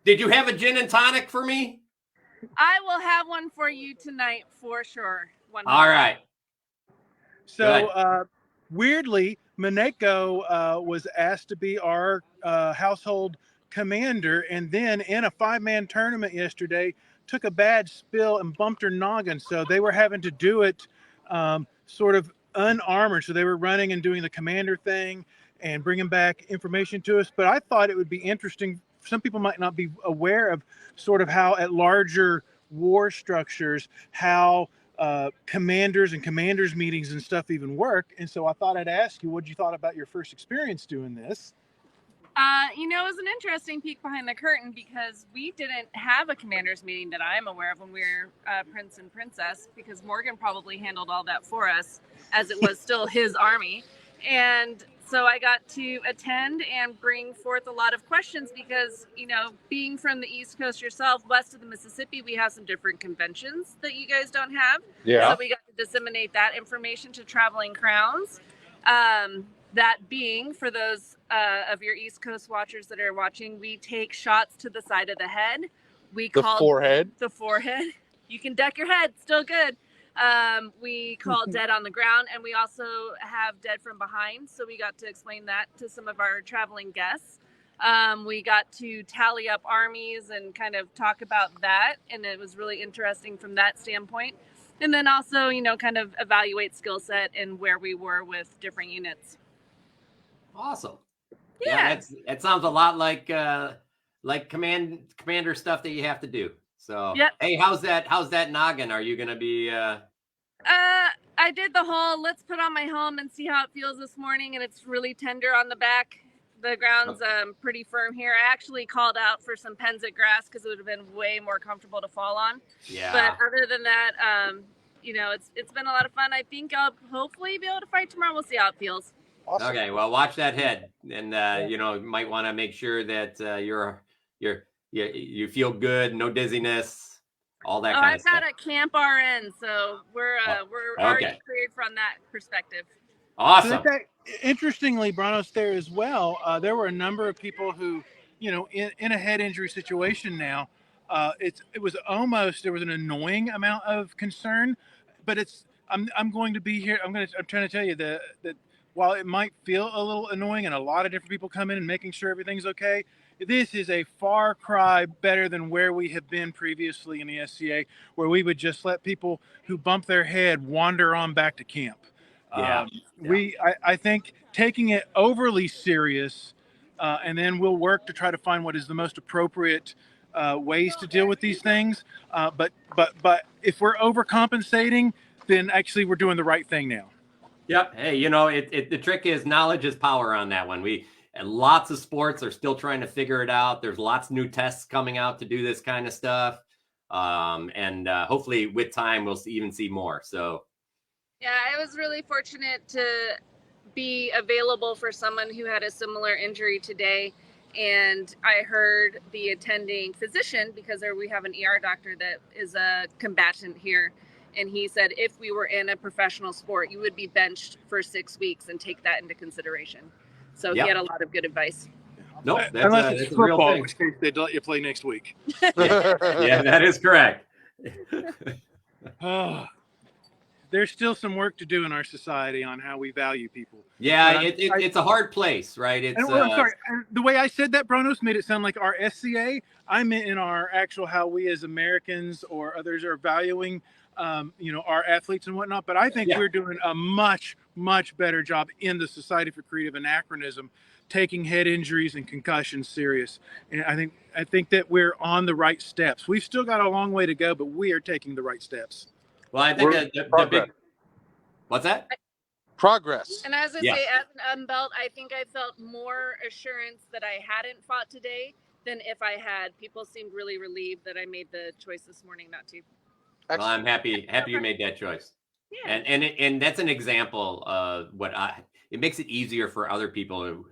Did you have a gin and tonic for me? I will have one for you tonight for sure. All right. So weirdly, Mineko was asked to be our household commander, and then in a 5-man tournament yesterday, took a bad spill and bumped her noggin. So they were having to do it sort of unarmored. So they were running and doing the commander thing and bringing back information to us. But I thought it would be interesting. Some people might not be aware of sort of how at larger war structures, how commanders and commanders meetings and stuff even work. And so I thought I'd ask you, what you thought about your first experience doing this? It was an interesting peek behind the curtain because we didn't have a commander's meeting that I'm aware of when we were Prince and Princess, because Morgan probably handled all that for us as it was still his army. And so I got to attend and bring forth a lot of questions because, being from the East Coast yourself, west of the Mississippi, we have some different conventions that you guys don't have. Yeah. So we got to disseminate that information to traveling crowns. That being, for those of your East Coast watchers that are watching, we take shots to the side of the head. We call forehead. The forehead. You can duck your head, still good. We call dead on the ground, and we also have dead from behind. So we got to explain that to some of our traveling guests. We got to tally up armies and kind of talk about that. And it was really interesting from that standpoint. And then also, kind of evaluate skill set and where we were with different units. Awesome. Yeah. That sounds a lot like commander stuff that you have to do. So, yep. Hey, how's that noggin? Are you going to be, I did the whole, let's put on my helm and see how it feels this morning. And it's really tender on the back. The ground's pretty firm here. I actually called out for some Penzic grass because it would have been way more comfortable to fall on. Yeah. But other than that, it's been a lot of fun. I think I'll hopefully be able to fight tomorrow. We'll see how it feels. Awesome. Okay, well, watch that head, and you might want to make sure that you feel good, no dizziness, all that kind of stuff. I've got a camp RN, so we're already cleared from that perspective. Awesome. So interestingly, Branos, there as well, there were a number of people who, in a head injury situation now, there was an annoying amount of concern, but I'm going to be here. I'm trying to tell you that while it might feel a little annoying and a lot of different people come in and making sure everything's okay, this is a far cry better than where we have been previously in the SCA, where we would just let people who bump their head wander on back to camp. Yeah. I think taking it overly serious, and then we'll work to try to find what is the most appropriate ways to deal with these things. But if we're overcompensating, then actually we're doing the right thing now. Yep. Hey, the trick is knowledge is power on that one. And lots of sports are still trying to figure it out. There's lots of new tests coming out to do this kind of stuff. And hopefully with time, we'll even see more. So. Yeah, I was really fortunate to be available for someone who had a similar injury today. And I heard the attending physician, because we have an ER doctor that is a combatant here. And he said, if we were in a professional sport, you would be benched for 6 weeks, and take that into consideration. So He had a lot of good advice. Nope. Unless it's football, a real thing. in which case they'd let you play next week. Yeah, that is correct. There's still some work to do in our society on how we value people. Yeah, it's a hard place, right? I'm sorry. The way I said that, Bronos, made it sound like our SCA. I meant in our actual how we as Americans or others are valuing, our athletes and whatnot. But I think we're doing a much, much better job in the Society for Creative Anachronism, taking head injuries and concussions serious. And I think that we're on the right steps. We've still got a long way to go, but we are taking the right steps. Well, I think the big. What's that? Progress. And as I say, as an unbelt, I think I felt more assurance that I hadn't fought today than if I had. People seemed really relieved that I made the choice this morning not to. Well, I'm happy you made that choice. Yeah. And that's an example of it makes it easier for other people to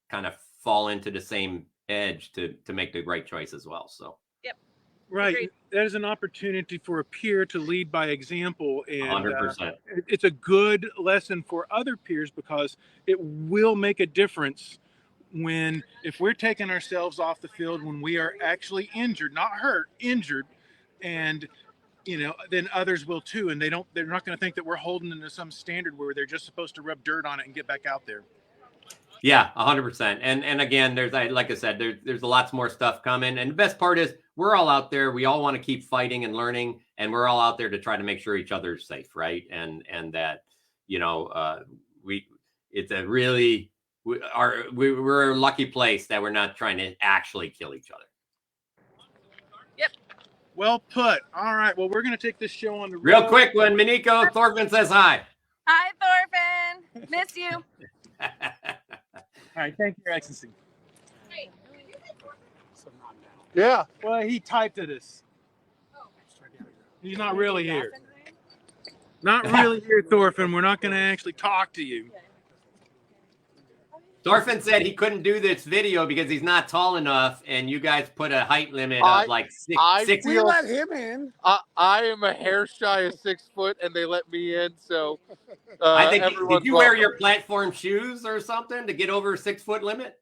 kind of fall into the same edge to make the right choice as well. So. Right. Agreed. That is an opportunity for a peer to lead by example. And 100%. It's a good lesson for other peers, because it will make a difference if we're taking ourselves off the field when we are actually injured, not hurt, injured. And, then others will too. And they're not going to think that we're holding them to some standard where they're just supposed to rub dirt on it and get back out there. Yeah, 100%. And again, like I said, there's lots more stuff coming. And the best part is we're all out there. We all want to keep fighting and learning, and we're all out there to try to make sure each other's safe, right? And that, we're a lucky place that we're not trying to actually kill each other. Yep. Well put. All right. Well, we're going to take this show on the road. Real quick, when Miniko Thorfinn says hi. Hi, Thorfinn. Miss you. All right, thank you, Your Excellency. Yeah. Well, he typed at us. He's not really here. Not really here, Thorfinn. We're not going to actually talk to you. Thorfinn said he couldn't do this video because he's not tall enough, and you guys put a height limit of like six. We let him in. I am a hair shy of 6 foot, and they let me in. So I think did you wear your platform shoes or something to get over a 6 foot limit?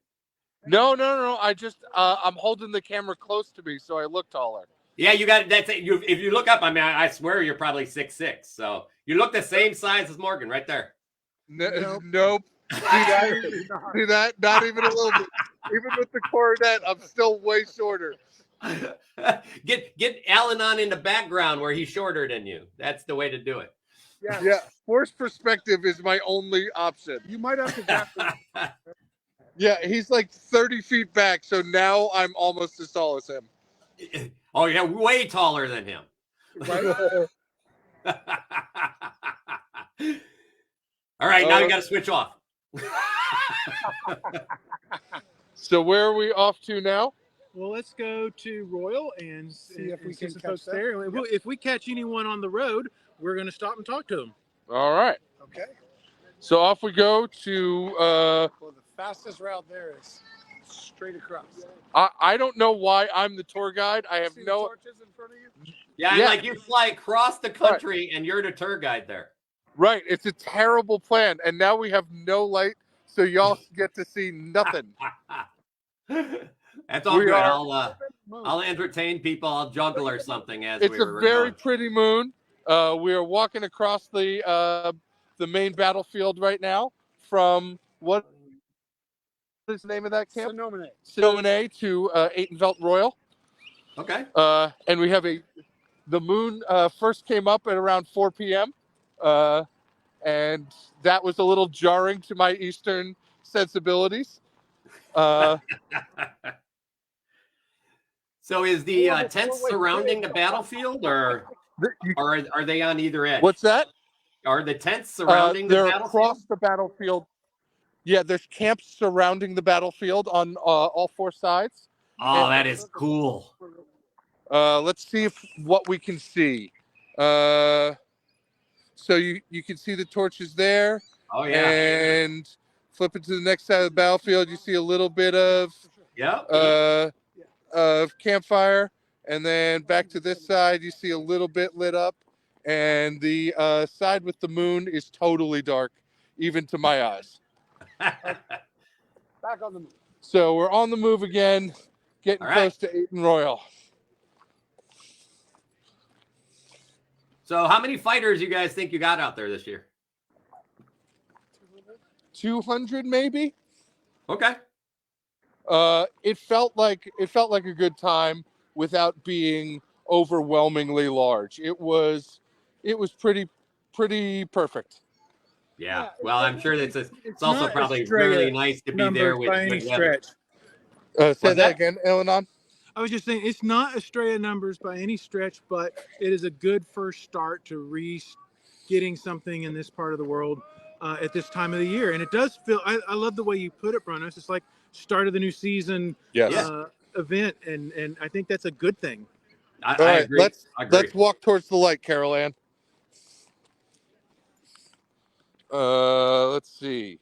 No. I just I'm holding the camera close to me, so I look taller. Yeah, you got that's it. If you look up, I swear you're probably 6'6". So you look the same size as Morgan right there. Nope. See that? Not even a little bit. Even with the coronet, I'm still way shorter. Get Alan on in the background where he's shorter than you. That's the way to do it. Yeah. Force perspective is my only option. You might have to. Yeah, he's like 30 feet back, so now I'm almost as tall as him. Oh, yeah, way taller than him. Right? All right, now you got to switch off. So where are we off to now? Well, let's go to Royal and See if we can some catch folks that. there. If we catch anyone on the road, we're going to stop and talk to them. All right. Okay. So off we go to. Well, the fastest route there is straight across. I don't know why I'm the tour guide. I have See no. the torches in front of you? Yeah, like you fly across the country and you're the tour guide there. Right. It's a terrible plan. And now we have no light, so y'all get to see nothing. That's all good. I'll entertain people. I'll juggle or something as it's a very pretty moon. We are walking across the main battlefield right now from what is the name of that camp? Sinomine to Aitenveld Royal. Okay. And we have the moon first came up at around 4 p.m. And that was a little jarring to my Eastern sensibilities. So is the tents surrounding the battlefield, or are they on either edge? What's that? Are the tents surrounding the they're battlefield? across the battlefield. Yeah, there's camps surrounding the battlefield on all four sides. Oh, that is cool. Let's see what we can see. So you can see the torches there. Oh yeah. And flip it to the next side of the battlefield, you see a little bit of campfire, and then back to this side, you see a little bit lit up, and the side with the moon is totally dark, even to my eyes. Back on the move. So we're on the move again, getting close to Ayton Royal. So how many fighters you guys think you got out there this year? 200 maybe. Okay. It felt like a good time without being overwhelmingly large. It was pretty perfect. Yeah. Well, I'm sure that it's also not probably Estrella really nice to be there with by any good weather. stretch. Say that again, Elanon. I was just saying it's not Estrella numbers by any stretch, but it is a good first start to getting something in this part of the world at this time of the year. And it does feel, I love the way you put it, Brunos. It's like start of the new season event. And I think that's a good thing. All right, agree. let's walk towards the light, Carol Ann. Let's see.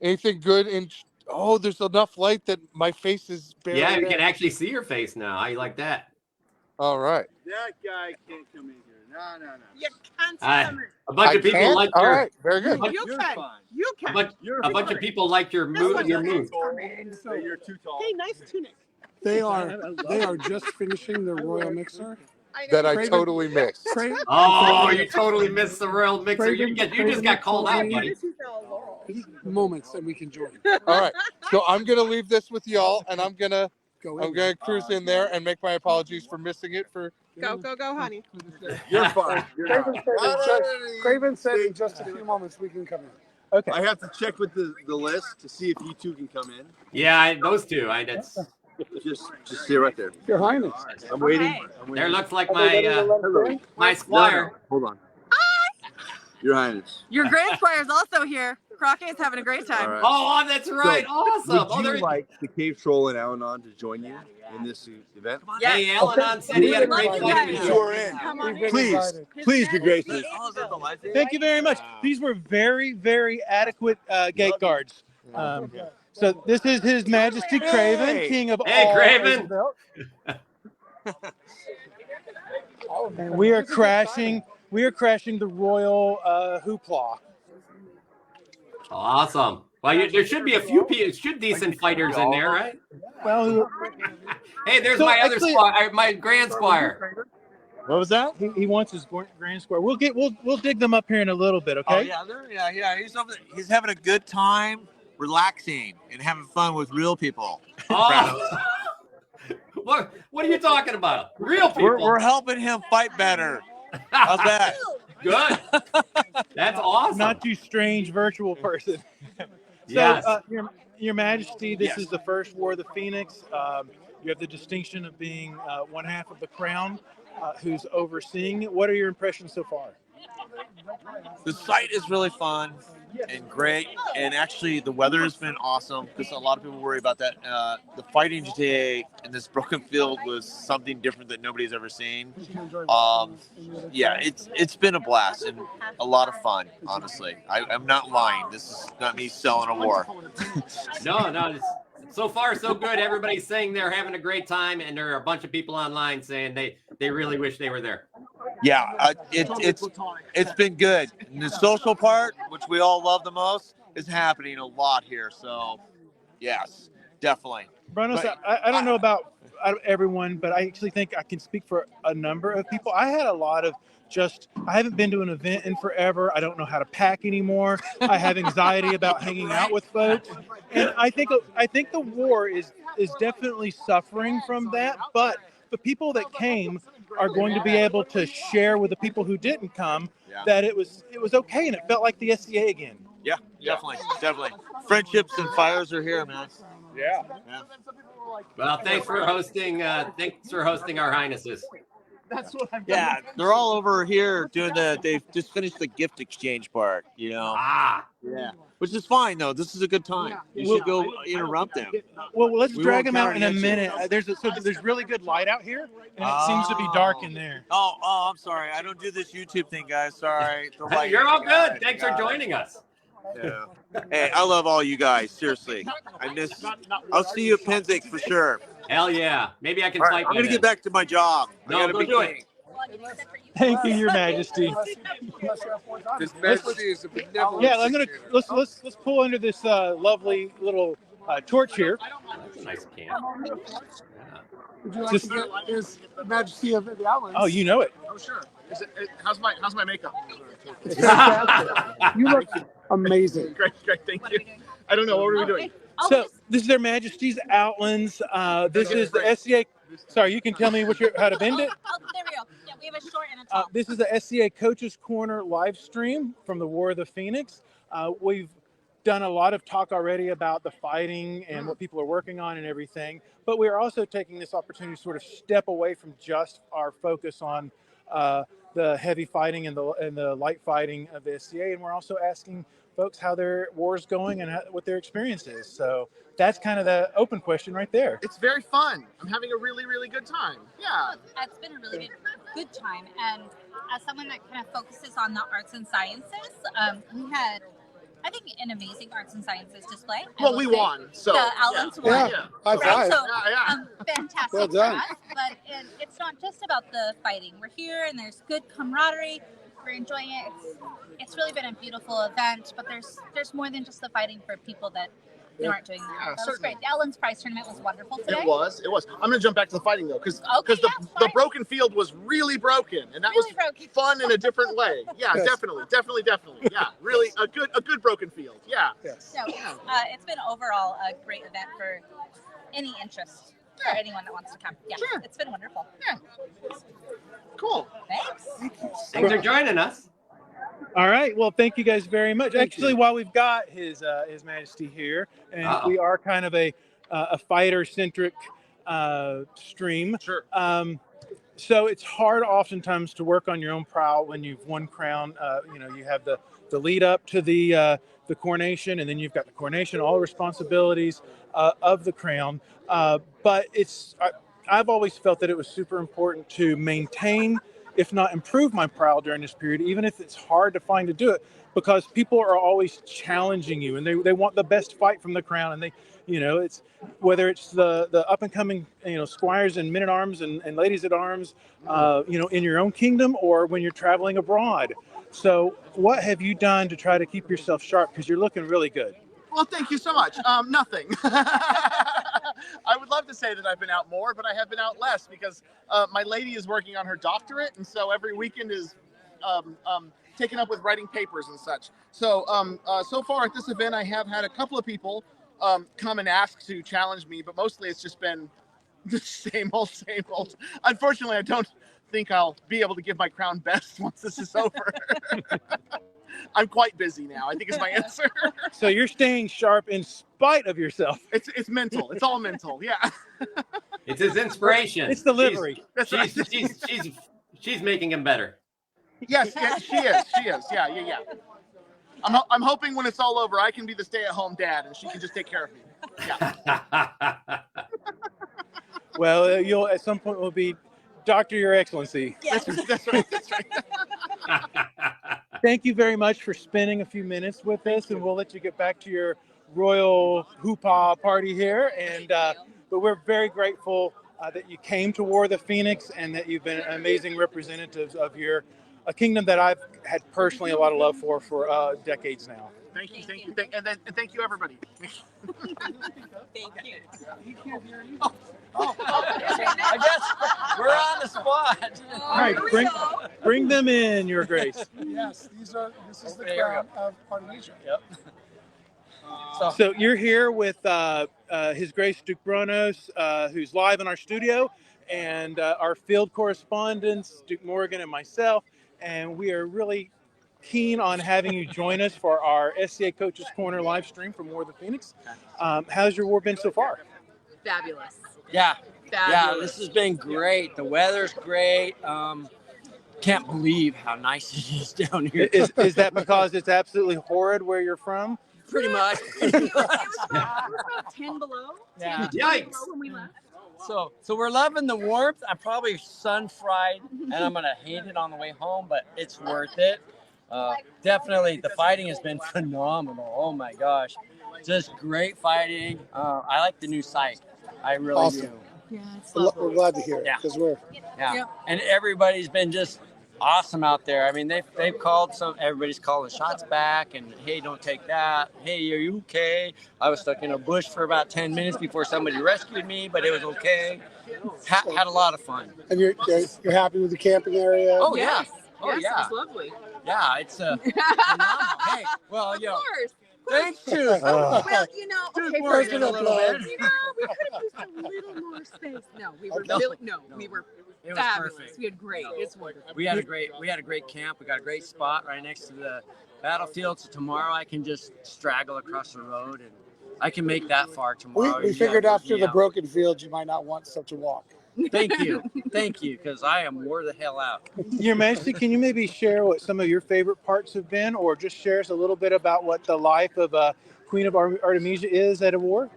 Anything good in? Oh, there's enough light that my face is barely. Yeah, you can actually see your face now. I like that. All right. That guy can't come in here. No. You can't A bunch of people like All your. right, very good. You can. You can. A bunch of people like your mood. Your mood. You're too tall. Hey, nice tunic. They are just finishing their royal mixer. That I totally mixed. Oh, you totally missed the royal mixer. You just got called out, buddy. Moments, and we can join. All right, so I'm gonna leave this with y'all, and I'm gonna cruise in there and make my apologies for missing it. Go, honey. You're fine. Craven said in just a few moments we can come in. Okay. I have to check with the list to see if you two can come in. Yeah, those two. That's. Just stay right there. Your Highness. I'm waiting. There looks like my squire. Hold on. Your Highness. Your Grand Squire is also here. Crockett is having a great time. All right. Oh, that's right. Awesome. Would you like the Cave Troll and Al-Anon to join you in this event? Yes. Hey, Al-Anon said he had a great flight. You are in. Come on. Please be gracious. Thank you very much. These were very, very adequate gate guards. So this is His Majesty Craven, King of all. Hey, Craven. And we are crashing the royal hoopla. Awesome. Well, there should be a few decent fighters in there, right? Well, hey, there's my other squire, my grand squire. What was that? He wants his grand squire. We'll dig them up here in a little bit, okay? Oh, yeah. He's having a good time, relaxing, and having fun with real people. Oh. What are you talking about? Real people. We're helping him fight better. How's that? Good. That's awesome. Not too strange virtual person. Yes. Your Majesty, this is the first War of the Phoenix. You have the distinction of being one half of the crown who's overseeing it. What are your impressions so far? The site is really fun and great, and actually the weather has been awesome because a lot of people worry about that. The fighting today in this broken field was something different that nobody's ever seen. It's been a blast and a lot of fun, honestly. I'm not lying. This is not me selling a war. No. So far, so good. Everybody's saying they're having a great time, and there are a bunch of people online saying they really wish they were there. Yeah, it's been good. And the social part, which we all love the most, is happening a lot here. So, yes, definitely. Brunos, I don't know about everyone, but I actually think I can speak for a number of people. I had a lot of I haven't been to an event in forever. I don't know how to pack anymore. I have anxiety about hanging out with folks. And I think the war is definitely suffering from that. But the people that came are going to be able to share with the people who didn't come that it was okay and it felt like the SCA again. Yeah, definitely. Friendships and fires are here, man. Yeah. Well, thanks for hosting. Thanks for hosting our highnesses. That's what I'm. Yeah, they're all over here doing they've just finished the gift exchange part. Ah. Yeah. Which is fine though. This is a good time. You should go interrupt them. Well, let's We drag won't them out in a carry minute. issues. There's really good light out here, and it seems to be dark in there. Oh, I'm sorry. I don't do this YouTube thing, guys. Sorry. The lighting. You're all good. Got it, Thanks for got it. joining us. Yeah. Hey, I love all you guys. Seriously. I'll see you at Pennsic for sure. Hell yeah. Maybe I can All swipe right, I'm you going to then. get back to my job. I No, gotta go be do it. king. Thank you, Your Majesty. His Majesty is a benevolent. Yeah, let's pull under this lovely little torch here. That's a nice can. Would you like Just- to get His Majesty of the Islands? Oh, you know it. Oh sure. How's my makeup? It's fantastic. You look amazing. Great. Thank you. I don't know what are we doing. So this is Their Majesty's Outlands. This is the SCA. Sorry, you can tell me how to bend it. Oh, there we go. Yeah, we have a short and a tall. This is the SCA Coaches Corner live stream from the War of the Phoenix. We've done a lot of talk already about the fighting and what people are working on and everything, but we are also taking this opportunity to sort of step away from just our focus on the heavy fighting and the light fighting of the SCA, and we're also asking folks how their war is going and what their experience is. So that's kind of the open question right there. It's very fun. I'm having a really, really good time. Yeah. It's been a really good time. And as someone that kind of focuses on the arts and sciences, we had, I think, an amazing arts and sciences display. Well, we won. So the Outlands Yeah. won. Yeah. High Right? five. So, Yeah. fantastic Well for done. us. But it's not just about the fighting. We're here and there's good camaraderie. We're enjoying it. It's really been a beautiful event, but there's more than just the fighting for people that aren't doing that. Yeah, That was certainly. great. The Outlands Prize Tournament was wonderful today. It was. I'm gonna jump back to the fighting though, because Okay, the yeah, the fine. broken field was really broken, and that Really was broken. fun in a different way. Yeah, Yes. definitely. Yeah, really a good broken field. Yeah. Yes. So it's been overall a great event for any interest for anyone that wants to come. Yeah, Sure. it's been wonderful. Cool. Thanks. Thanks for joining us. All right. Well, thank you guys very much. Thank Actually, you. while we've got His Majesty here, and Uh-oh. we are kind of a fighter-centric stream. Sure. So it's hard oftentimes to work on your own prow when you've won crown. You have the lead up to the coronation, and then you've got the coronation, all the responsibilities of the crown. But I've always felt that it was super important to maintain, if not improve, my prow during this period, even if it's hard to find to do it, because people are always challenging you, and they want the best fight from the crown, and it's whether it's the up and coming squires and men at arms and ladies at arms, in your own kingdom or when you're traveling abroad. So what have you done to try to keep yourself sharp, because you're looking really good? Well, thank you so much. Nothing. I would love to say that I've been out more, but I have been out less because my lady is working on her doctorate, and so every weekend is taken up with writing papers and such. So so far at this event, I have had a couple of people come and ask to challenge me, but mostly it's just been the same old. Unfortunately, I don't think I'll be able to give my crown best once this is over. I'm quite busy now, I think is my answer. So you're staying sharp in spite of yourself. It's mental. It's all mental. Yeah. It's his inspiration. It's delivery. She's making him better. Yes, she is. Yeah. I'm hoping when it's all over, I can be the stay-at-home dad, and she can just take care of me. Yeah. Well, you'll at some point will be Dr. Your Excellency. That's right. Thank you very much for spending a few minutes with us, and we'll let you get back to your royal hoopah party here. And but we're very grateful that you came to War of the Phoenix, and that you've been amazing representatives of a kingdom that I've had personally a lot of love for decades now. Thank you. And thank you, everybody. Thank you. I guess we're on the spot. All right, bring them in, Your Grace. Yes, this is the There you crown of Artemisia. Yep. So you're here with His Grace Duke Bronos, who's live in our studio, and our field correspondents, Duke Morgan and myself, and we are really keen on having you join us for our SCA Coaches Corner live stream from War of the Phoenix. How's your war been so far? fabulous. Yeah. Yeah, Fabulous. this has been great. The weather's great. Can't believe how nice it is down here. Is that because it's absolutely horrid where you're from? Pretty much. It was about 10 below. Yeah. 10 Yikes. below when we left. So we're loving the warmth. I'm probably sun fried, and I'm gonna hate it on the way home, but it's worth it. Definitely, the fighting has been phenomenal. Oh my gosh, just great fighting. I like the new site. I really Awesome. do. Yeah, it's We're glad to hear it because we're Yeah, and everybody's been just awesome out there. I mean, they've called everybody's calling shots back, and hey, don't take that. Hey, are you okay? I was stuck in a bush for about 10 minutes before somebody rescued me, but it was okay. Had a lot of fun. and you're happy with the camping area. Oh yeah. Oh yes, yeah. it's lovely. Yeah, it's phenomenal. Hey, well, Of yo, course. thanks to Well, you know, okay, work first it a little bit. You know, we could have used a little more space. No, we were No. really, we were It was fabulous. perfect. We had great. It's wonderful. We had a great camp. We got a great spot right next to the battlefield. So tomorrow I can just straggle across the road, and I can make that far tomorrow. We figured after the broken fields, you might not want such a walk. Thank you, because I am wore the hell out. Your Majesty, can you maybe share what some of your favorite parts have been, or just share us a little bit about what the life of Queen of Artemisia is at a war?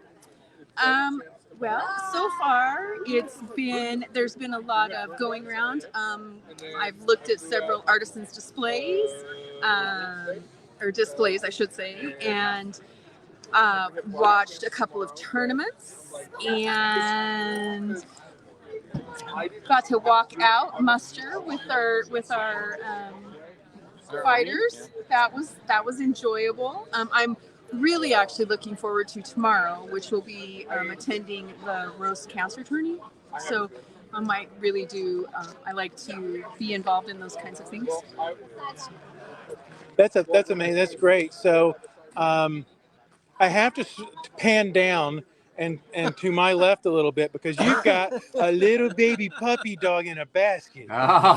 Well, so far there's been a lot of going around. I've looked at several artisans displays, or displays, I should say, and watched a couple of tournaments, and got to walk out muster with our fighters. That was enjoyable. I'm really actually looking forward to tomorrow, which will be attending the roast cancer tourney. So I might really do. I like to be involved in those kinds of things. That's amazing. That's great. So I have to pan down and to my left a little bit because you've got a little baby puppy dog in a basket. Oh.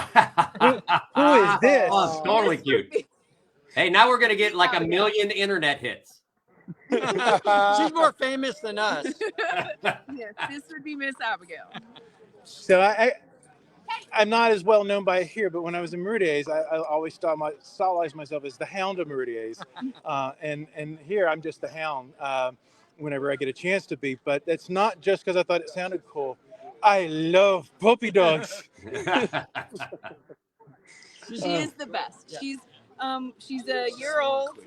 Who is this? Oh, it's totally cute. Hey, now we're gonna get like 1 million internet hits. She's more famous than us. Yes, this would be Miss Abigail. So I'm not as well known by here, but when I was in Mauritius, I always stylized myself as the Hound of Mauritius, and here I'm just the Hound whenever I get a chance to be. But that's not just because I thought it sounded cool. I love puppy dogs. She is the best. She's a year old.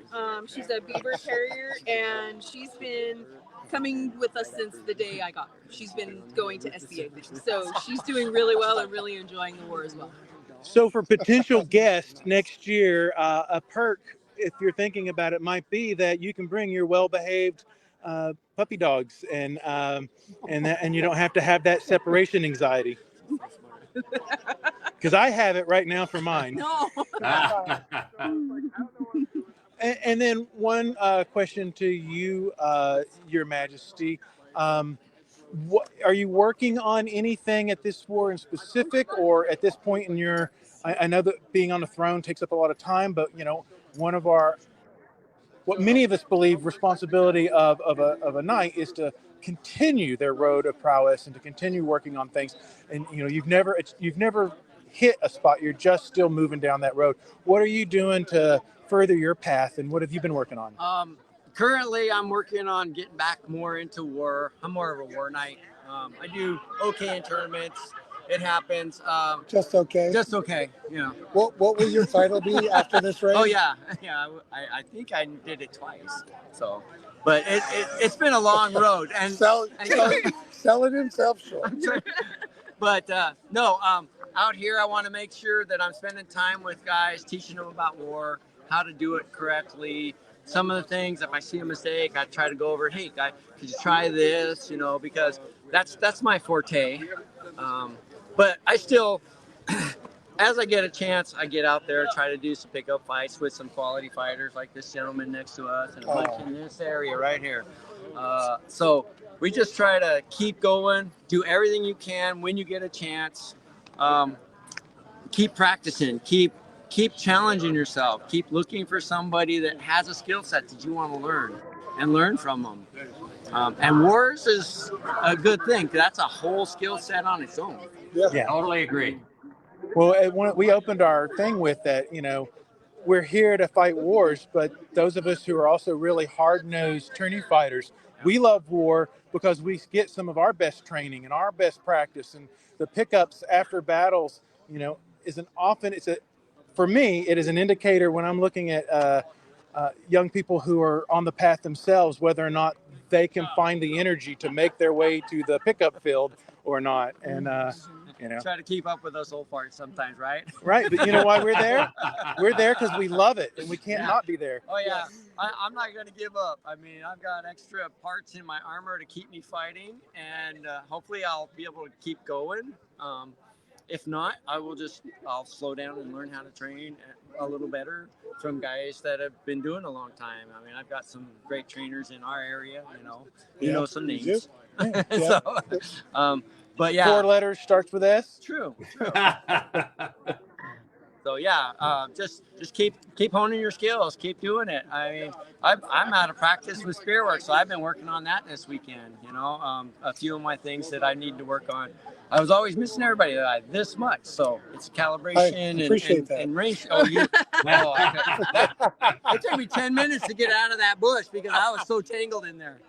She's a Beaver Terrier, and she's been coming with us since the day I got her. She's been going to SCA things, so she's doing really well and really enjoying the war as well. So for potential guests next year, a perk, if you're thinking about it, might be that you can bring your well-behaved puppy dogs, and you don't have to have that separation anxiety. Because I have it right now for mine. No. And then one question to you, Your Majesty. What, are you working on anything at this war in specific, or at this point in your? I know that being on the throne takes up a lot of time, but you know, one of what many of us believe responsibility of a knight is to continue their road of prowess and to continue working on things. And you know, you've never hit a spot. You're just still moving down that road. What are you doing to further your path, and what have you been working on? Currently, I'm working on getting back more into war. I'm more of a war knight. I do okay in tournaments. It happens. Just okay. Just okay. You know. What will your title be after this race? Oh yeah. I think I did it twice. So, but it's been a long road, and selling himself short. But no, out here I want to make sure that I'm spending time with guys, teaching them about war, how to do it correctly. Some of the things, if I see a mistake, I try to go over, hey guy, could you try this? You know, because that's my forte. But I still, as I get a chance, I get out there, try to do some pickup fights with some quality fighters like this gentleman next to us and a bunch in this area right here. So we just try to keep going, do everything you can when you get a chance. Keep practicing, keep challenging yourself, keep looking for somebody that has a skill set that you want to learn and learn from them. And wars is a good thing. That's a whole skill set on its own. Yeah. Totally agree. Well, we opened our thing with that, we're here to fight wars, but those of us who are also really hard-nosed tourney fighters, we love war because we get some of our best training and our best practice, and the pickups after battles, for me, it is an indicator when I'm looking at young people who are on the path themselves, whether or not they can find the energy to make their way to the pickup field or not. And, Try to keep up with us old farts sometimes, right? Right, but you know why we're there? We're there because we love it, and we can't not be there. Oh yeah, I'm not going to give up. I mean, I've got extra parts in my armor to keep me fighting, and hopefully I'll be able to keep going. If not, I'll slow down and learn how to train a little better from guys that have been doing a long time. I mean, I've got some great trainers in our area, you know some names. But yeah, 4 letters, starts with S. True. So yeah, just keep honing your skills, keep doing it. I mean, I'm out of practice with spearwork, so I've been working on that this weekend. A few of my things that I need to work on. I was always missing everybody this much, so it's calibration and range. Oh, it took me 10 minutes to get out of that bush because I was so tangled in there.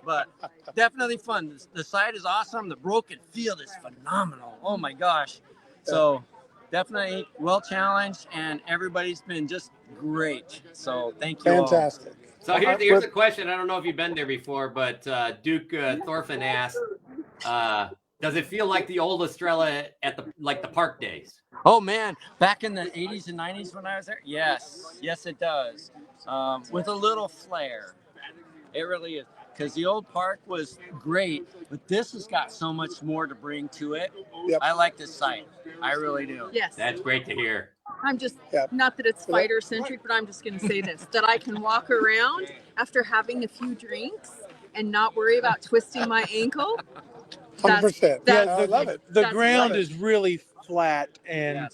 But definitely fun. The site is awesome. The broken field is phenomenal. Oh my gosh. So definitely well challenged, and everybody's been just great. So thank you. Fantastic. All. So here's a question. I don't know if you've been there before, but Duke Thorfinn asked, does it feel like the old Estrella at the park days? Oh man, back in the 80s and 90s when I was there? Yes, it does. With a little flair. It really is. Because the old park was great, but this has got so much more to bring to it. Yep. I like this site. I really do. Yes. That's great to hear. I'm just, not that it's fighter centric, but I'm just going to say this, that I can walk around after having a few drinks and not worry about twisting my ankle. 100%. I love it. The ground is really flat, and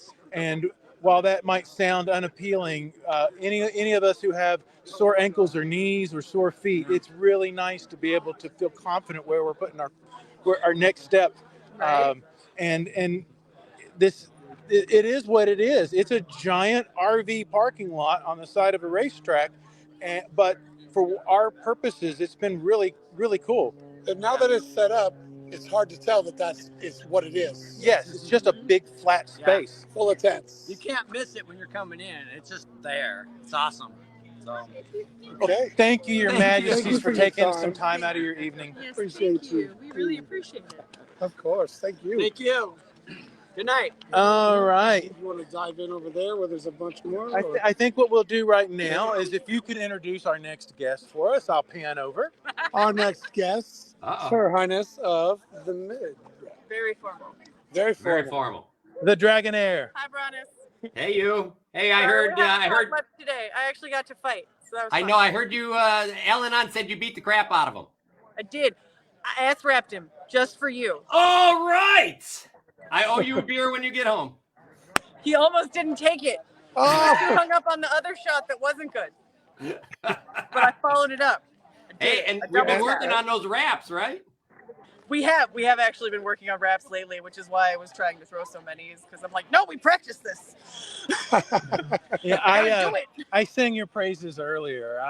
while that might sound unappealing, any of us who have sore ankles or knees or sore feet, it's really nice to be able to feel confident where we're putting our next step. Right. And this, it is what it is. It's a giant RV parking lot on the side of a racetrack, but for our purposes, it's been really, really cool. And now that it's set up, it's hard to tell that it's what it is. Yes, it's just a big flat space. Full of tents. You can't miss it when you're coming in. It's just there. It's awesome. So, okay. Thank you, Your Majesties, for taking some time out of your evening. Yes, appreciate you. We really appreciate it. Of course. Thank you. Thank you. Good night. All right. You want to dive in over there where there's a bunch more? I think what we'll do right now is if you could introduce our next guest for us, I'll pan over. Our next guest, Her Highness of the Mid. Very formal. Very formal. Very formal. The Dragonair. Hi, Bronis. Hey, you. Hey, I heard. Much today. I actually got to fight. So that was I fun. know. I heard you. Al-Anon said you beat the crap out of him. I did. I ass wrapped him just for you. All right. I owe you a beer when you get home. He almost didn't take it. Oh. He hung up on the other shot that wasn't good. But I followed it up. Hey, and we've been working on those wraps, right? We have actually been working on wraps lately, which is why I was trying to throw so many, because I'm like, no, we practiced this. Yeah, I sang your praises earlier.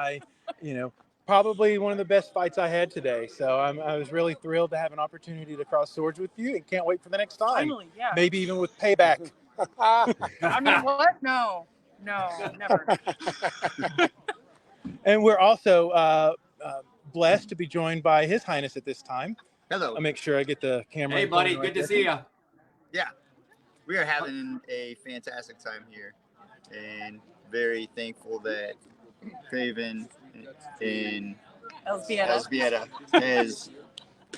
Probably one of the best fights I had today. So I was really thrilled to have an opportunity to cross swords with you, and can't wait for the next time. Finally, yeah. Maybe even with payback. I mean, what? No, never. And we're also blessed to be joined by His Highness at this time. Hello. I'll make sure I get the camera. Hey, buddy. Good to see you. Yeah. We are having a fantastic time here, and very thankful that Craven in Elzbieta has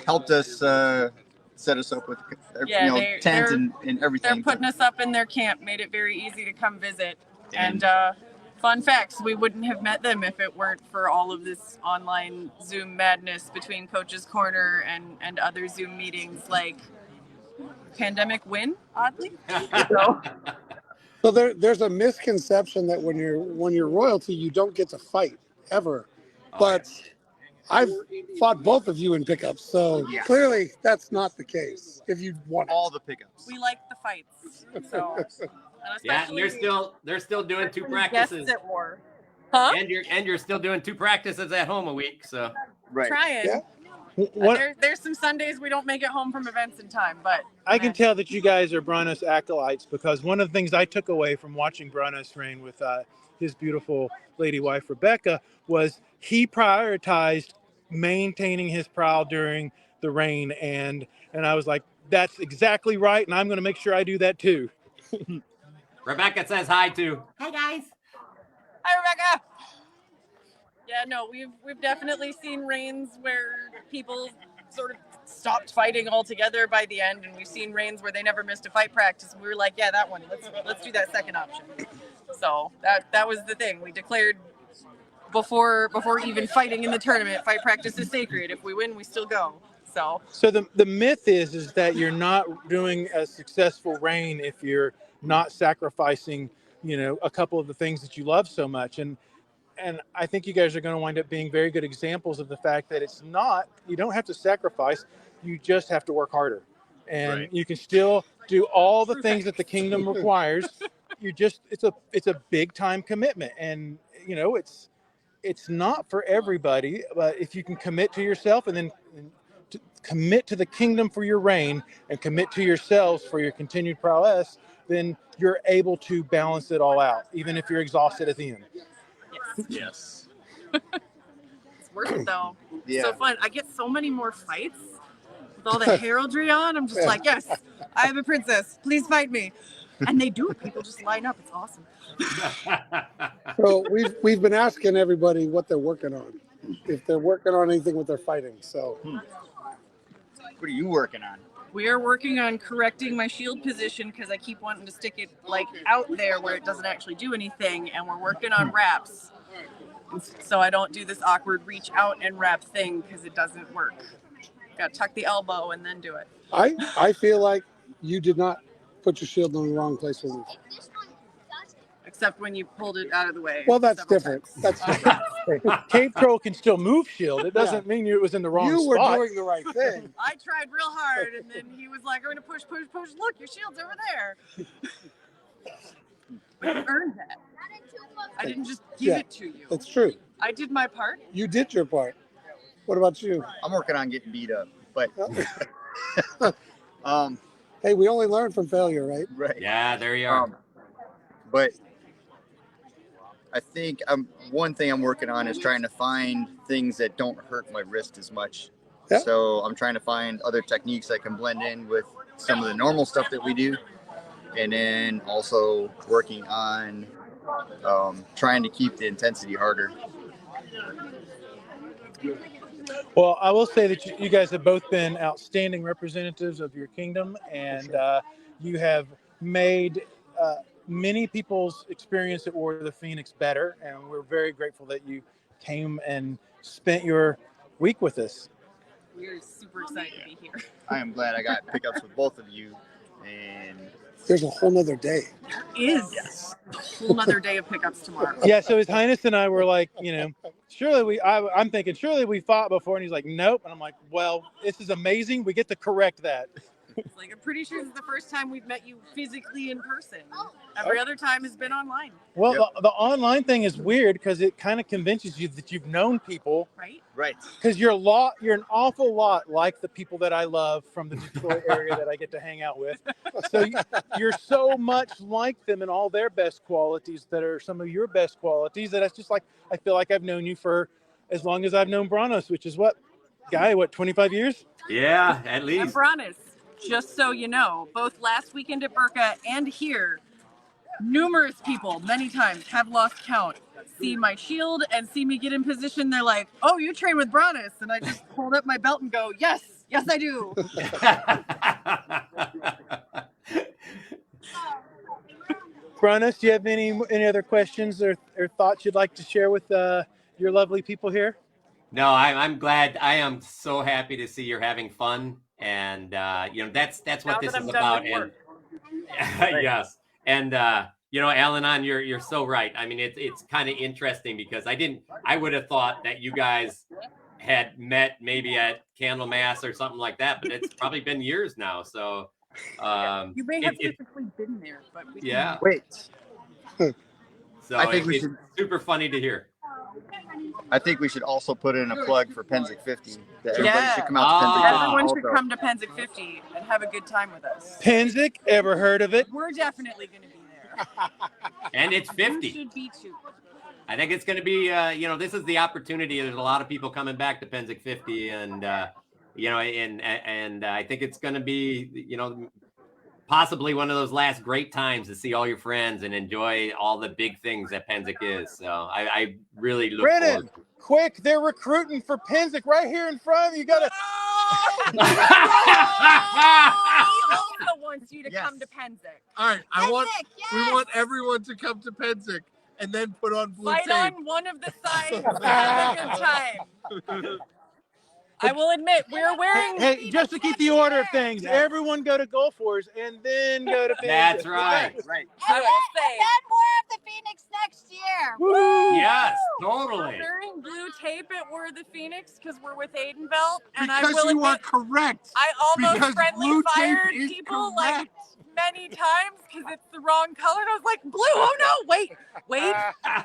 helped us set us up with tent and everything. They're putting us up in their camp, made it very easy to come visit. And fun facts, we wouldn't have met them if it weren't for all of this online Zoom madness between Coach's Corner and other Zoom meetings, like pandemic win, oddly. So there's a misconception that when you're royalty, you don't get to fight ever. But I've fought both of you in pickups, so clearly that's not the case. If you want all the pickups, We like the fights. So, and Yeah, and they're still doing 2 guests practices. at war. Huh? And you're still doing 2 practices at home a week. So Trying. What There's some Sundays we don't make it home from events in time, but I can tell that you guys are Branos acolytes, because one of the things I took away from watching Branos train with his beautiful lady wife Rebecca was he prioritized maintaining his prowl during the rain, and I was like, that's exactly right, and I'm going to make sure I do that too. Rebecca says hi too. Hi guys. Hi, Rebecca. Yeah, no, we've definitely seen rains where people sort of stopped fighting altogether by the end, and we've seen rains where they never missed a fight practice. And we were like, yeah, that one. Let's do that second option. So that was the thing. We declared before even fighting in the tournament, fight practice is sacred. If we win, we still go. So the myth is that you're not doing a successful rain if you're not sacrificing, a couple of the things that you love so much. And I think you guys are going to wind up being very good examples of the fact that you don't have to sacrifice, you just have to work harder. And you can still do all the things that the kingdom requires. It's a big time commitment. And, it's not for everybody, but if you can commit to yourself and then commit to the kingdom for your reign and commit to yourselves for your continued prowess, then you're able to balance it all out, even if you're exhausted at the end. Yes. it's worth it though. Yeah. So fun. I get so many more fights with all the heraldry on. I'm just like, yes, I am a princess. Please fight me. And they do. People just line up. It's awesome. So we've been asking everybody what they're working on, if they're working on anything with their fighting. So What are you working on? We are working on correcting my shield position because I keep wanting to stick it like out there where it doesn't actually do anything, and we're working on wraps. So I don't do this awkward reach out and wrap thing because it doesn't work. Got to tuck the elbow and then do it. I feel like you did not put your shield in the wrong place with it. Except when you pulled it out of the way. Well, that's different. That's different. Cave Troll can still move shield. It doesn't mean it was in the wrong You were spot. doing the right thing. I tried real hard, and then he was like, I'm going to push, push, push. Look, your shield's over there. But you earned that. I didn't just give it to you. It's true. I did my part. You did your part. What about you? I'm working on getting beat up, but hey, we only learn from failure, right? Right. Yeah, there you are. But I think one thing I'm working on is trying to find things that don't hurt my wrist as much. Yeah. So I'm trying to find other techniques that can blend in with some of the normal stuff that we do. And then also working on trying to keep the intensity harder. Well, I will say that you guys have both been outstanding representatives of your kingdom, and you have made many people's experience at War of the Phoenix better, and we're very grateful that you came and spent your week with us. We're super excited to be here. I am glad I got pickups with both of you, and there's a whole nother day. Is a whole nother day of pickups tomorrow. Yeah, so His Highness and I were like, surely I'm thinking, surely we fought before, and he's like, nope, and I'm like, well, this is amazing. We get to correct that. It's like, I'm pretty sure this is the first time we've met you physically in person. Every other time has been online. Well, the online thing is weird because it kind of convinces you that you've known people. Right. Right. Because you're an awful lot like the people that I love from the Detroit area that I get to hang out with. So you're so much like them in all their best qualities that are some of your best qualities that it's just like, I feel like I've known you for as long as I've known Branos, which is 25 years? Yeah, at And least. Branos, just so you know, both last weekend at Burka and here, numerous people, many times, have lost count. See my shield and see me get in position. They're like, oh, you train with Branos. And I just hold up my belt and go, yes, I do. Branos, do you have any other questions or thoughts you'd like to share with your lovely people here? No, I'm glad. I am so happy to see you're having fun. And, that's what this is about. And yes. And, Al-Anon, you're so right. I mean, it's kind of interesting because I would have thought that you guys had met maybe at Candlemas or something like that, but it's probably been years now. So You may have physically been there, but we yeah. Wait. So I think we it's should. super funny to hear. I think we should also put in a plug for Penzic 50. That everybody Yeah. should come out to Penzic 50. Everyone should also. come to Penzic 50 and have a good time with us. Penzic, ever heard of it? We're definitely going to be there. And it's 50. You should be too. I think it's going to be, this is the opportunity. There's a lot of people coming back to Penzic 50, and and I think it's going to be, possibly one of those last great times to see all your friends and enjoy all the big things that Penzic is. So I really look Brennan, forward to it. quick! They're recruiting for Penzic right here in front of you. You gotta. He also wants you to come to Penzic. All right, Penzic, we want everyone to come to Penzic and then put on blue Fight tape. on one of the sides and have a good time. I will admit, we're wearing. Hey, just to keep the order of things, everyone go to Gulf Wars and then go to Penzic. That's right. Right. I will say. And more of the Phoenix next year. Woo! Yes, We're totally. wearing blue tape at We're the Phoenix because we're with Aiden Belt, and I Because will you are admit, correct. I almost Because friendly blue tape fired is people correct. like many times because it's the wrong color. And I was like, blue. Oh no! Wait!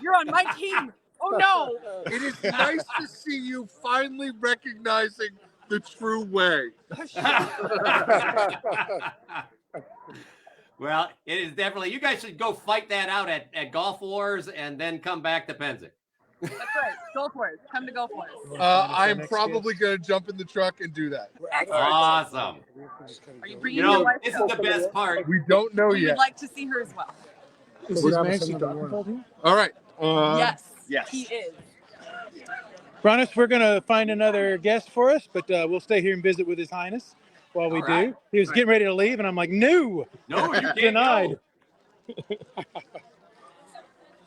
You're on my team. Oh no! It is nice to see you finally recognizing the true way. Well, it is definitely. You guys should go fight that out at Golf Wars and then come back to Penzic. That's right. Go for it. Come to Go for it. I am probably going to jump in the truck and do that. Awesome. Are you bringing your wife? This is the best part. We don't know We would yet. like to see her as well. All right. Yes, he is. Bronis, we're gonna find another guest for us, but we'll stay here and visit with His Highness while we All right. do. He was getting ready to leave, and I'm like, no, No, you can't denied. go.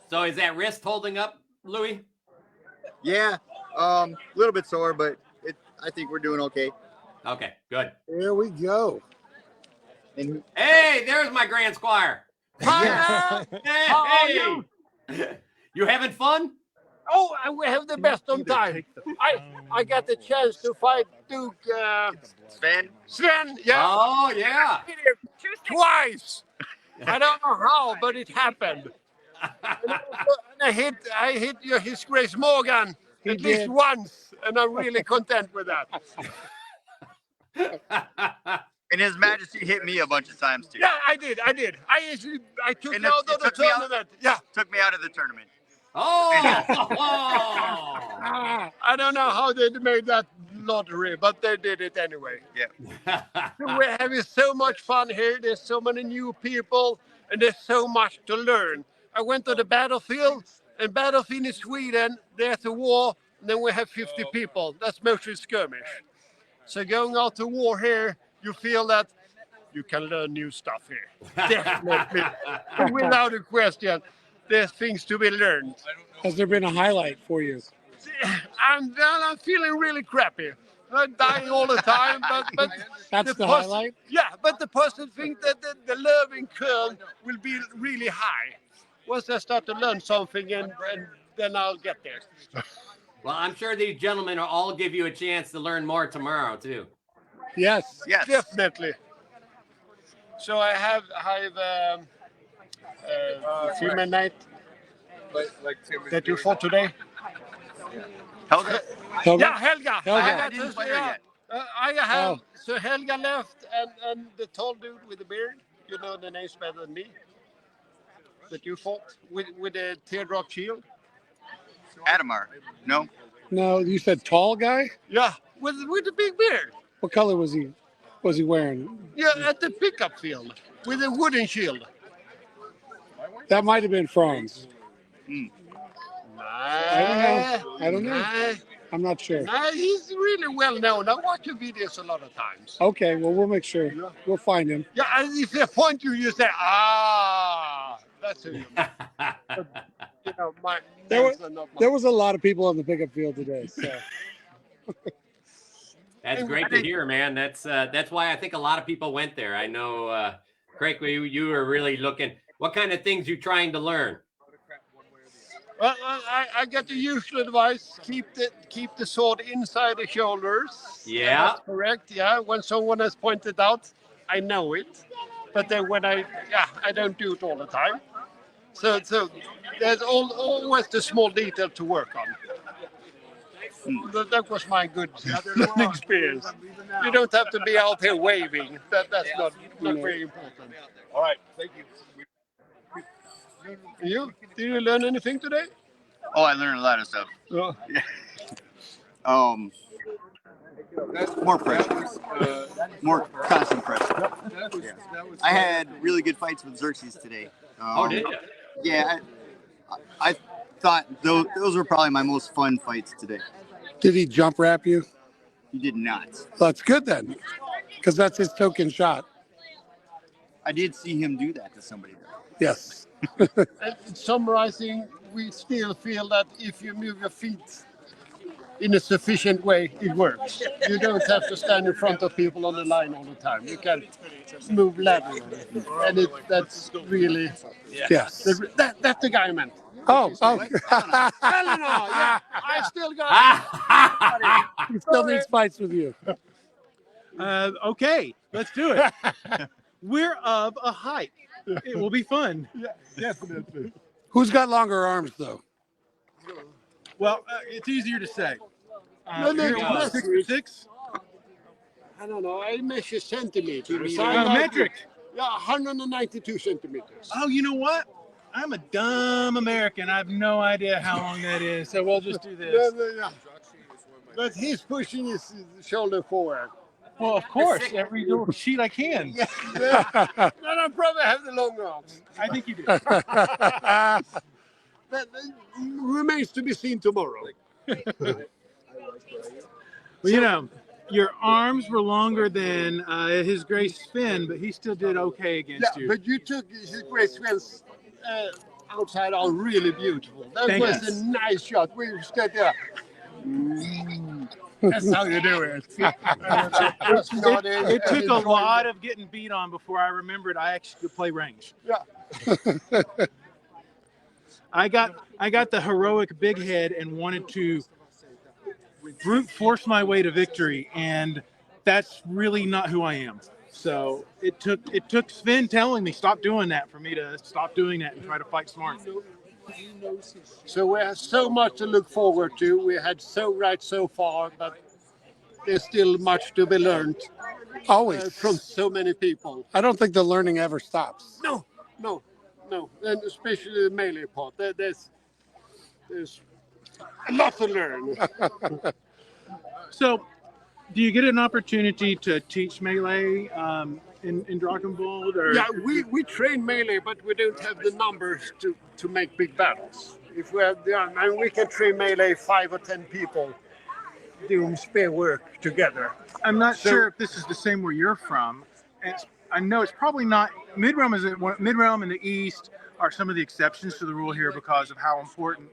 So is that wrist holding up, Louis? Yeah. A little bit sore, but I think we're doing okay. Okay, good. There we go. And Hey, there's my Grand Squire. Hi, Hey, you having fun? oh, we have the best of time. I got the chance to fight Duke Sven. Yeah, Oh, yeah. twice. I don't know how, but it happened. And I hit His Grace Morgan at least did. once, and I'm really content with that. And His Majesty hit me a bunch of times too. Yeah, I did. I took And you out it of the took me out- tournament. Yeah. Took me out of the tournament. Oh. I don't know how they made that lottery, but they did it anyway. Yeah. We're having so much fun here. There's so many new people, and there's so much to learn. I went to the battlefield, and battlefield in Sweden, there's a war, and then we have 50 people. That's mostly skirmish. So going out to war here, you feel that you can learn new stuff here. Definitely. Without a question, there's things to be learned. Has there been a highlight for you? I'm feeling really crappy. I'm dying all the time, but That's the highlight? Yeah, but the positive thing that the learning curve will be really high. Once I start to learn something, and then I'll get there. Well, I'm sure these gentlemen will all give you a chance to learn more tomorrow, too. Yes. Yes. Definitely. So I have human night that you fought today. Helga. Helga? Yeah, Helga. Helga. didn't play her yet. I have. Oh. So Helga left, and the tall dude with the beard. You know the names better than me. That you fought with the teardrop shield. Adamar. No. No, you said tall guy? Yeah, with the big beard. What color was he wearing? Yeah, at the pickup field with a wooden shield. That might have been Franz. I don't know. I'm not sure. He's really well known. I watch your videos a lot of times. Okay, well, we'll make sure. We'll find him. Yeah, and if they point you say, that's who you mean. You know, my There names was, are not there was a lot of people on the pickup field today. So That's great to hear, man. That's why I think a lot of people went there. I know, Craig, you were really looking. What kind of things you trying to learn? Well, I get the usual advice: keep the sword inside the shoulders. Yeah. That's correct. Yeah, when someone has pointed out, I know it, but then when I don't do it all the time. So there's always the small detail to work on. That was my good experience. You don't have to be out here waving. That's not very important. All right, thank you. You? Did you learn anything today? Oh, I learned a lot of stuff. Oh. More pressure. More constant pressure. Yeah. I had really good fights with Xerxes today. Did you? Yeah, I thought those were probably my most fun fights today. Did he jump wrap you? He did not. Well, that's good then, because that's his token shot. I did see him do that to somebody though. Yes. And summarizing, we still feel that if you move your feet in a sufficient way, it works. You don't have to stand in front of people on the line all the time. You can move laterally, and that's really Yes. That's the guy I meant. Oh. Eleanor, yeah, I still got it. He still needs fights with you. Okay, let's do it. We're of a height. It will be fun. Yeah, definitely. Who's got longer arms though? Well, it's easier to say. No, You're no, 6'6". I don't know. I measure centimeters. Metric. Yeah, 192 centimeters. Oh, you know what? I'm a dumb American. I have no idea how long that is, so we'll just do this. Yeah. But he's pushing his shoulder forward. Well, of course, every little sheet I can. Yeah. And I probably have the long arms. I think you do. That remains to be seen tomorrow. Well, you know, your arms were longer than His Grace Finn, but he still did okay against you. But you took His Grace Finn's outside are really beautiful. That Thank was you. a nice shot. We stood there. That's how you do it. It took a lot of getting beat on before I remembered I actually could play range. Yeah. I got the heroic big head and wanted to brute force my way to victory, and that's really not who I am. So it took Sven telling me stop doing that for me to stop doing that and try to fight smart. So we have so much to look forward to. We had so far, but there's still much to be learned. Always. From so many people. I don't think the learning ever stops. No. And especially the melee part. There's a lot to learn. So, do you get an opportunity to teach melee in Drakenwald? Or? Yeah, we train melee, but we don't have the numbers to make big battles. If we have, we can train melee 5 or 10 people doing spear work together. I'm not sure if this is the same where you're from. I know it's probably not. Midrealm and the East are some of the exceptions to the rule here because of how important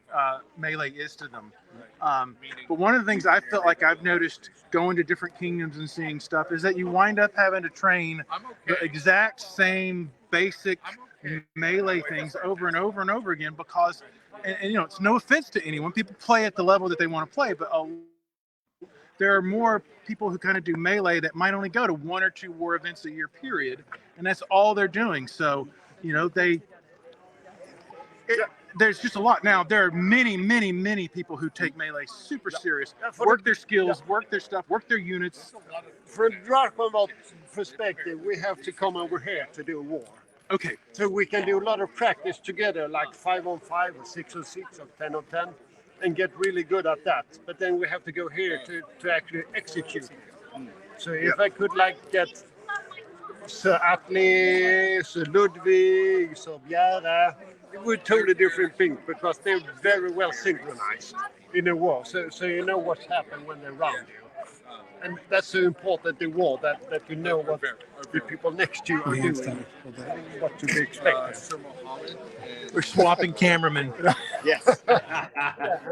melee is to them. But one of the things I felt like I've noticed going to different kingdoms and seeing stuff is that you wind up having to train the exact same basic melee things over and over and over again because, and you know, it's no offense to anyone. People play at the level that they want to play, but there are more people who kind of do melee that might only go to 1 or 2 war events a year period, and that's all they're doing. So, you know, there's just a lot. Now, there are many people who take melee super serious, work their skills, work their stuff, work their units. From Drakenwald perspective, we have to come over here to do war. Okay. So we can do a lot of practice together, like 5-on-5 or 6-on-6 or 10-on-10, and get really good at that. But then we have to go here to actually execute. So if I could get Sir Atle, Sir Ludwig, Sir Bjara, it would totally different thing because they're very well synchronized in a war. So you know what's happened when they're around you. And that's so important in war that you know what the people next to you are doing, what to be expected. We're swapping cameramen. Yes. That's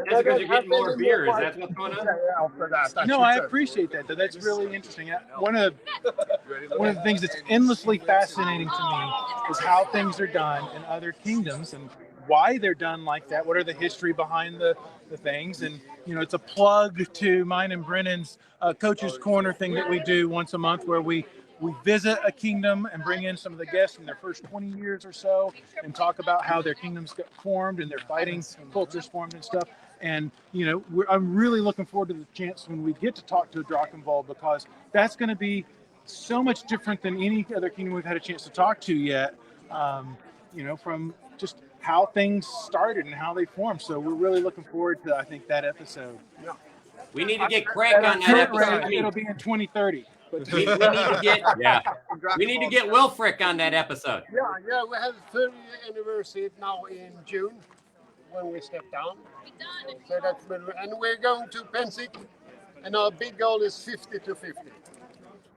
because you're getting more beer. Is that what's going on? No, I appreciate that. That's really interesting. One of the things that's endlessly fascinating to me is how things are done in other kingdoms, and why they're done like that. What are the history behind the things? And, it's a plug to mine and Brennan's Coach's Corner thing that we do once a month, where we visit a kingdom and bring in some of the guests in their first 20 years or so and talk about how their kingdoms got formed and their fighting cultures formed and stuff. And, I'm really looking forward to the chance when we get to talk to a Drachenwald, because that's going to be so much different than any other kingdom we've had a chance to talk to yet, from just how things started and how they formed. So we're really looking forward to, I think, that episode. Yeah. We need to get Craig on that episode. It'll be in 2030. But we need to get we need to get Wilfric on that episode. Yeah, we have 30th anniversary now in June when we step down. So that's and we're going to Pensick, and our big goal is 50 to 50.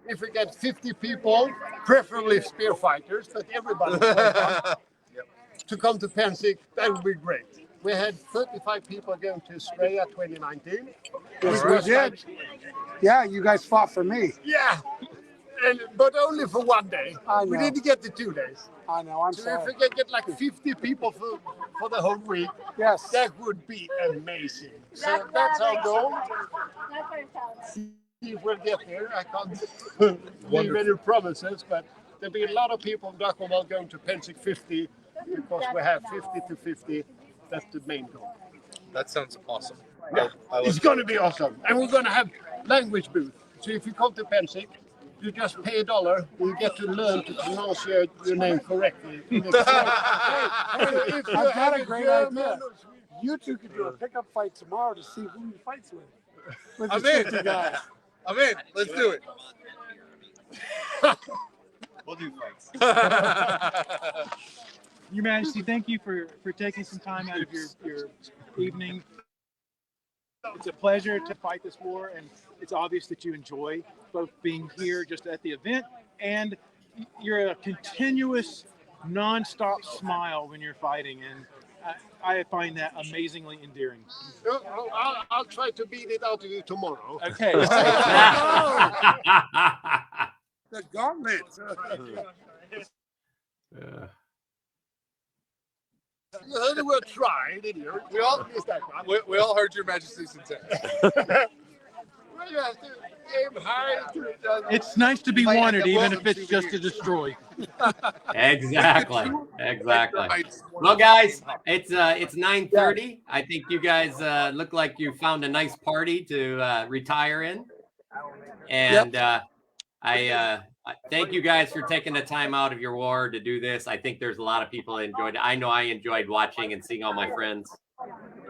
If we get 50 people, preferably spear fighters, but everybody to come to Pensick, that would be great. We had 35 people going to Australia 2019. Yeah, you guys fought for me. Yeah, but only for one day. I know. We didn't get the 2 days. I know, I'm so sorry. if we can get like 50 people for the whole week, yes, that would be amazing. So that's our goal. See if we'll get there. I can't leave any promises, but there'll be a lot of people in Drachenwald going to Pensick 50 because we have 50 to 50. That's the main goal. That sounds awesome. Yeah, it's going to be awesome. And we're going to have language booth. So if you come to Pensick, you just pay $1 and you get to learn to pronounce your name correctly. I've got a great idea. You two could do a pickup fight tomorrow to see who he fights with I'm the in. 50 guys. I'm in. Let's do it. We'll do fights. Your Majesty, thank you for taking some time out of your evening. It's a pleasure to fight this war, and it's obvious that you enjoy both being here just at the event, and you're a continuous, non-stop smile when you're fighting, and I find that amazingly endearing. I'll try to beat it out of you tomorrow. Okay. The gauntlet. You heard the word try, didn't you? We all heard Your Majesty's intent. Well, you have to aim high. It's nice to be wanted, even if it's just to destroy. Exactly. Well, guys, it's 9:30. I think you guys look like you found a nice party to retire in, and I thank you guys for taking the time out of your war to do this. I think there's a lot of people that enjoyed it. I know I enjoyed watching and seeing all my friends.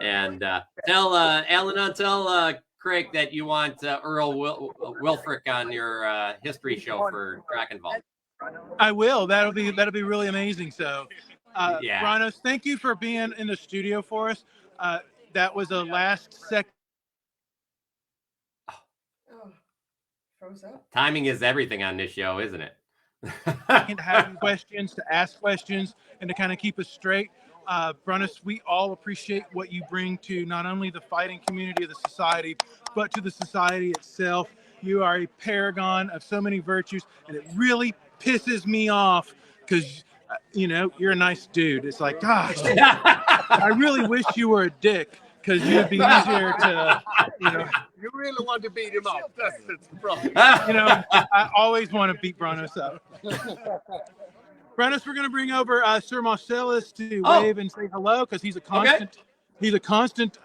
And tell Alan, tell Craig that you want Earl Wilfric on your history show for Drachenwald. I will. That'll be really amazing. So, yeah. Branos, thank you for being in the studio for us. That was a last second. Timing is everything on this show, isn't it? To have questions, to ask questions, and to kind of keep us straight. Branos, we all appreciate what you bring to not only the fighting community of the society, but to the society itself. You are a paragon of so many virtues, and it really pisses me off because, you're a nice dude. It's like, gosh, I really wish you were a dick because you'd be easier to, You really want to beat him up. That's the problem. I always want to beat Branos up. Branos, we're going to bring over Sir Marcellus to wave and say hello because he's a constant. He's a constant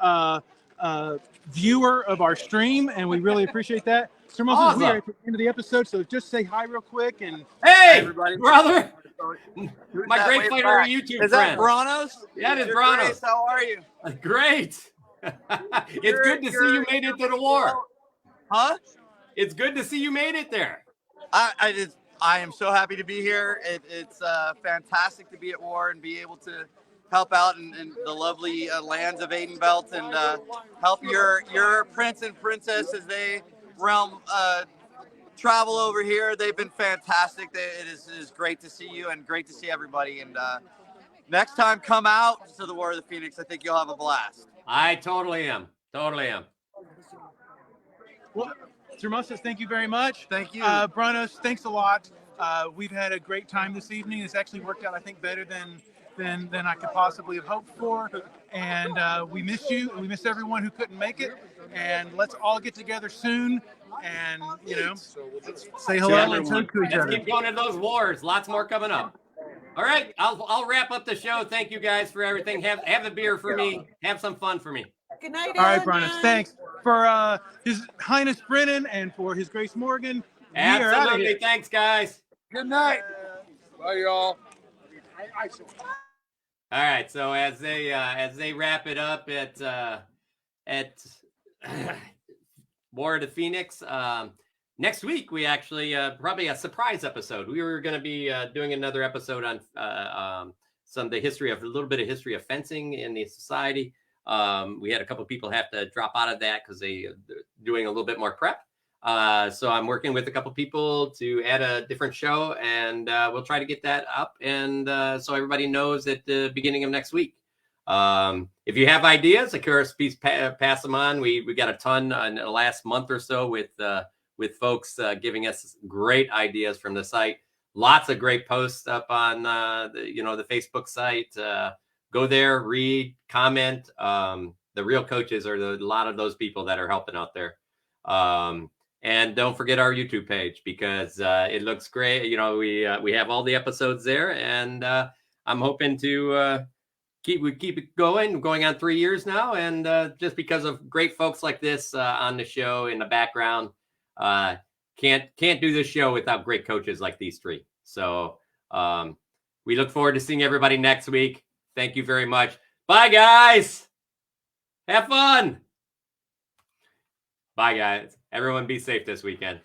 viewer of our stream, and we really appreciate that. Sir Marcellus, we are at the end of the episode, so just say hi real quick and hey, everybody, brother. My great fighter YouTube friend. Is that Branos? Yeah, it is Branos. Grace, how are you? Great. It's good to see you made it to the war. Huh? It's good to see you made it there. I am so happy to be here. It's fantastic to be at war and be able to help out in the lovely lands of Aidenbelt and help your prince and princess as they travel over here. They've been fantastic. It is great to see you and great to see everybody. And next time, come out to the War of the Phoenix. I think you'll have a blast. I totally am. Well, Sir Marcellus, thank you very much. Thank you. Branos, thanks a lot. We've had a great time this evening. It's actually worked out, I think, better than than I could possibly have hoped for. And we miss you. We miss everyone who couldn't make it. And let's all get together soon and, say hello and toast to each Let's other. keep going to those wars. Lots more coming up. All right, I'll wrap up the show. Thank you guys for everything. Have a beer for me. Have some fun for me. Good night, All right, Bronius. Thanks for His Highness Brennan and for His Grace Morgan. We are outta Absolutely. here. Thanks, guys. Good night. Bye, y'all. All right. So as they wrap it up at War of the Phoenix, next week we actually probably a surprise episode. We were going to be doing another episode on a little bit of history of fencing in the society. We had a couple people have to drop out of that because they're doing a little bit more prep. So I'm working with a couple people to add a different show, and we'll try to get that up. And so everybody knows at the beginning of next week. If you have ideas, of course, please pass them on. We got a ton in the last month or so with folks giving us great ideas from the site. Lots of great posts up on the Facebook site. Go there, read, comment. The real coaches are a lot of those people that are helping out there. And don't forget our YouTube page because it looks great. We have all the episodes there, and I'm hoping to keep it going on 3 years now. And just because of great folks like this on the show in the background, can't do this show without great coaches like these three. So we look forward to seeing everybody next week. Thank you very much. Bye, guys. Have fun. Bye, guys. Everyone be safe this weekend.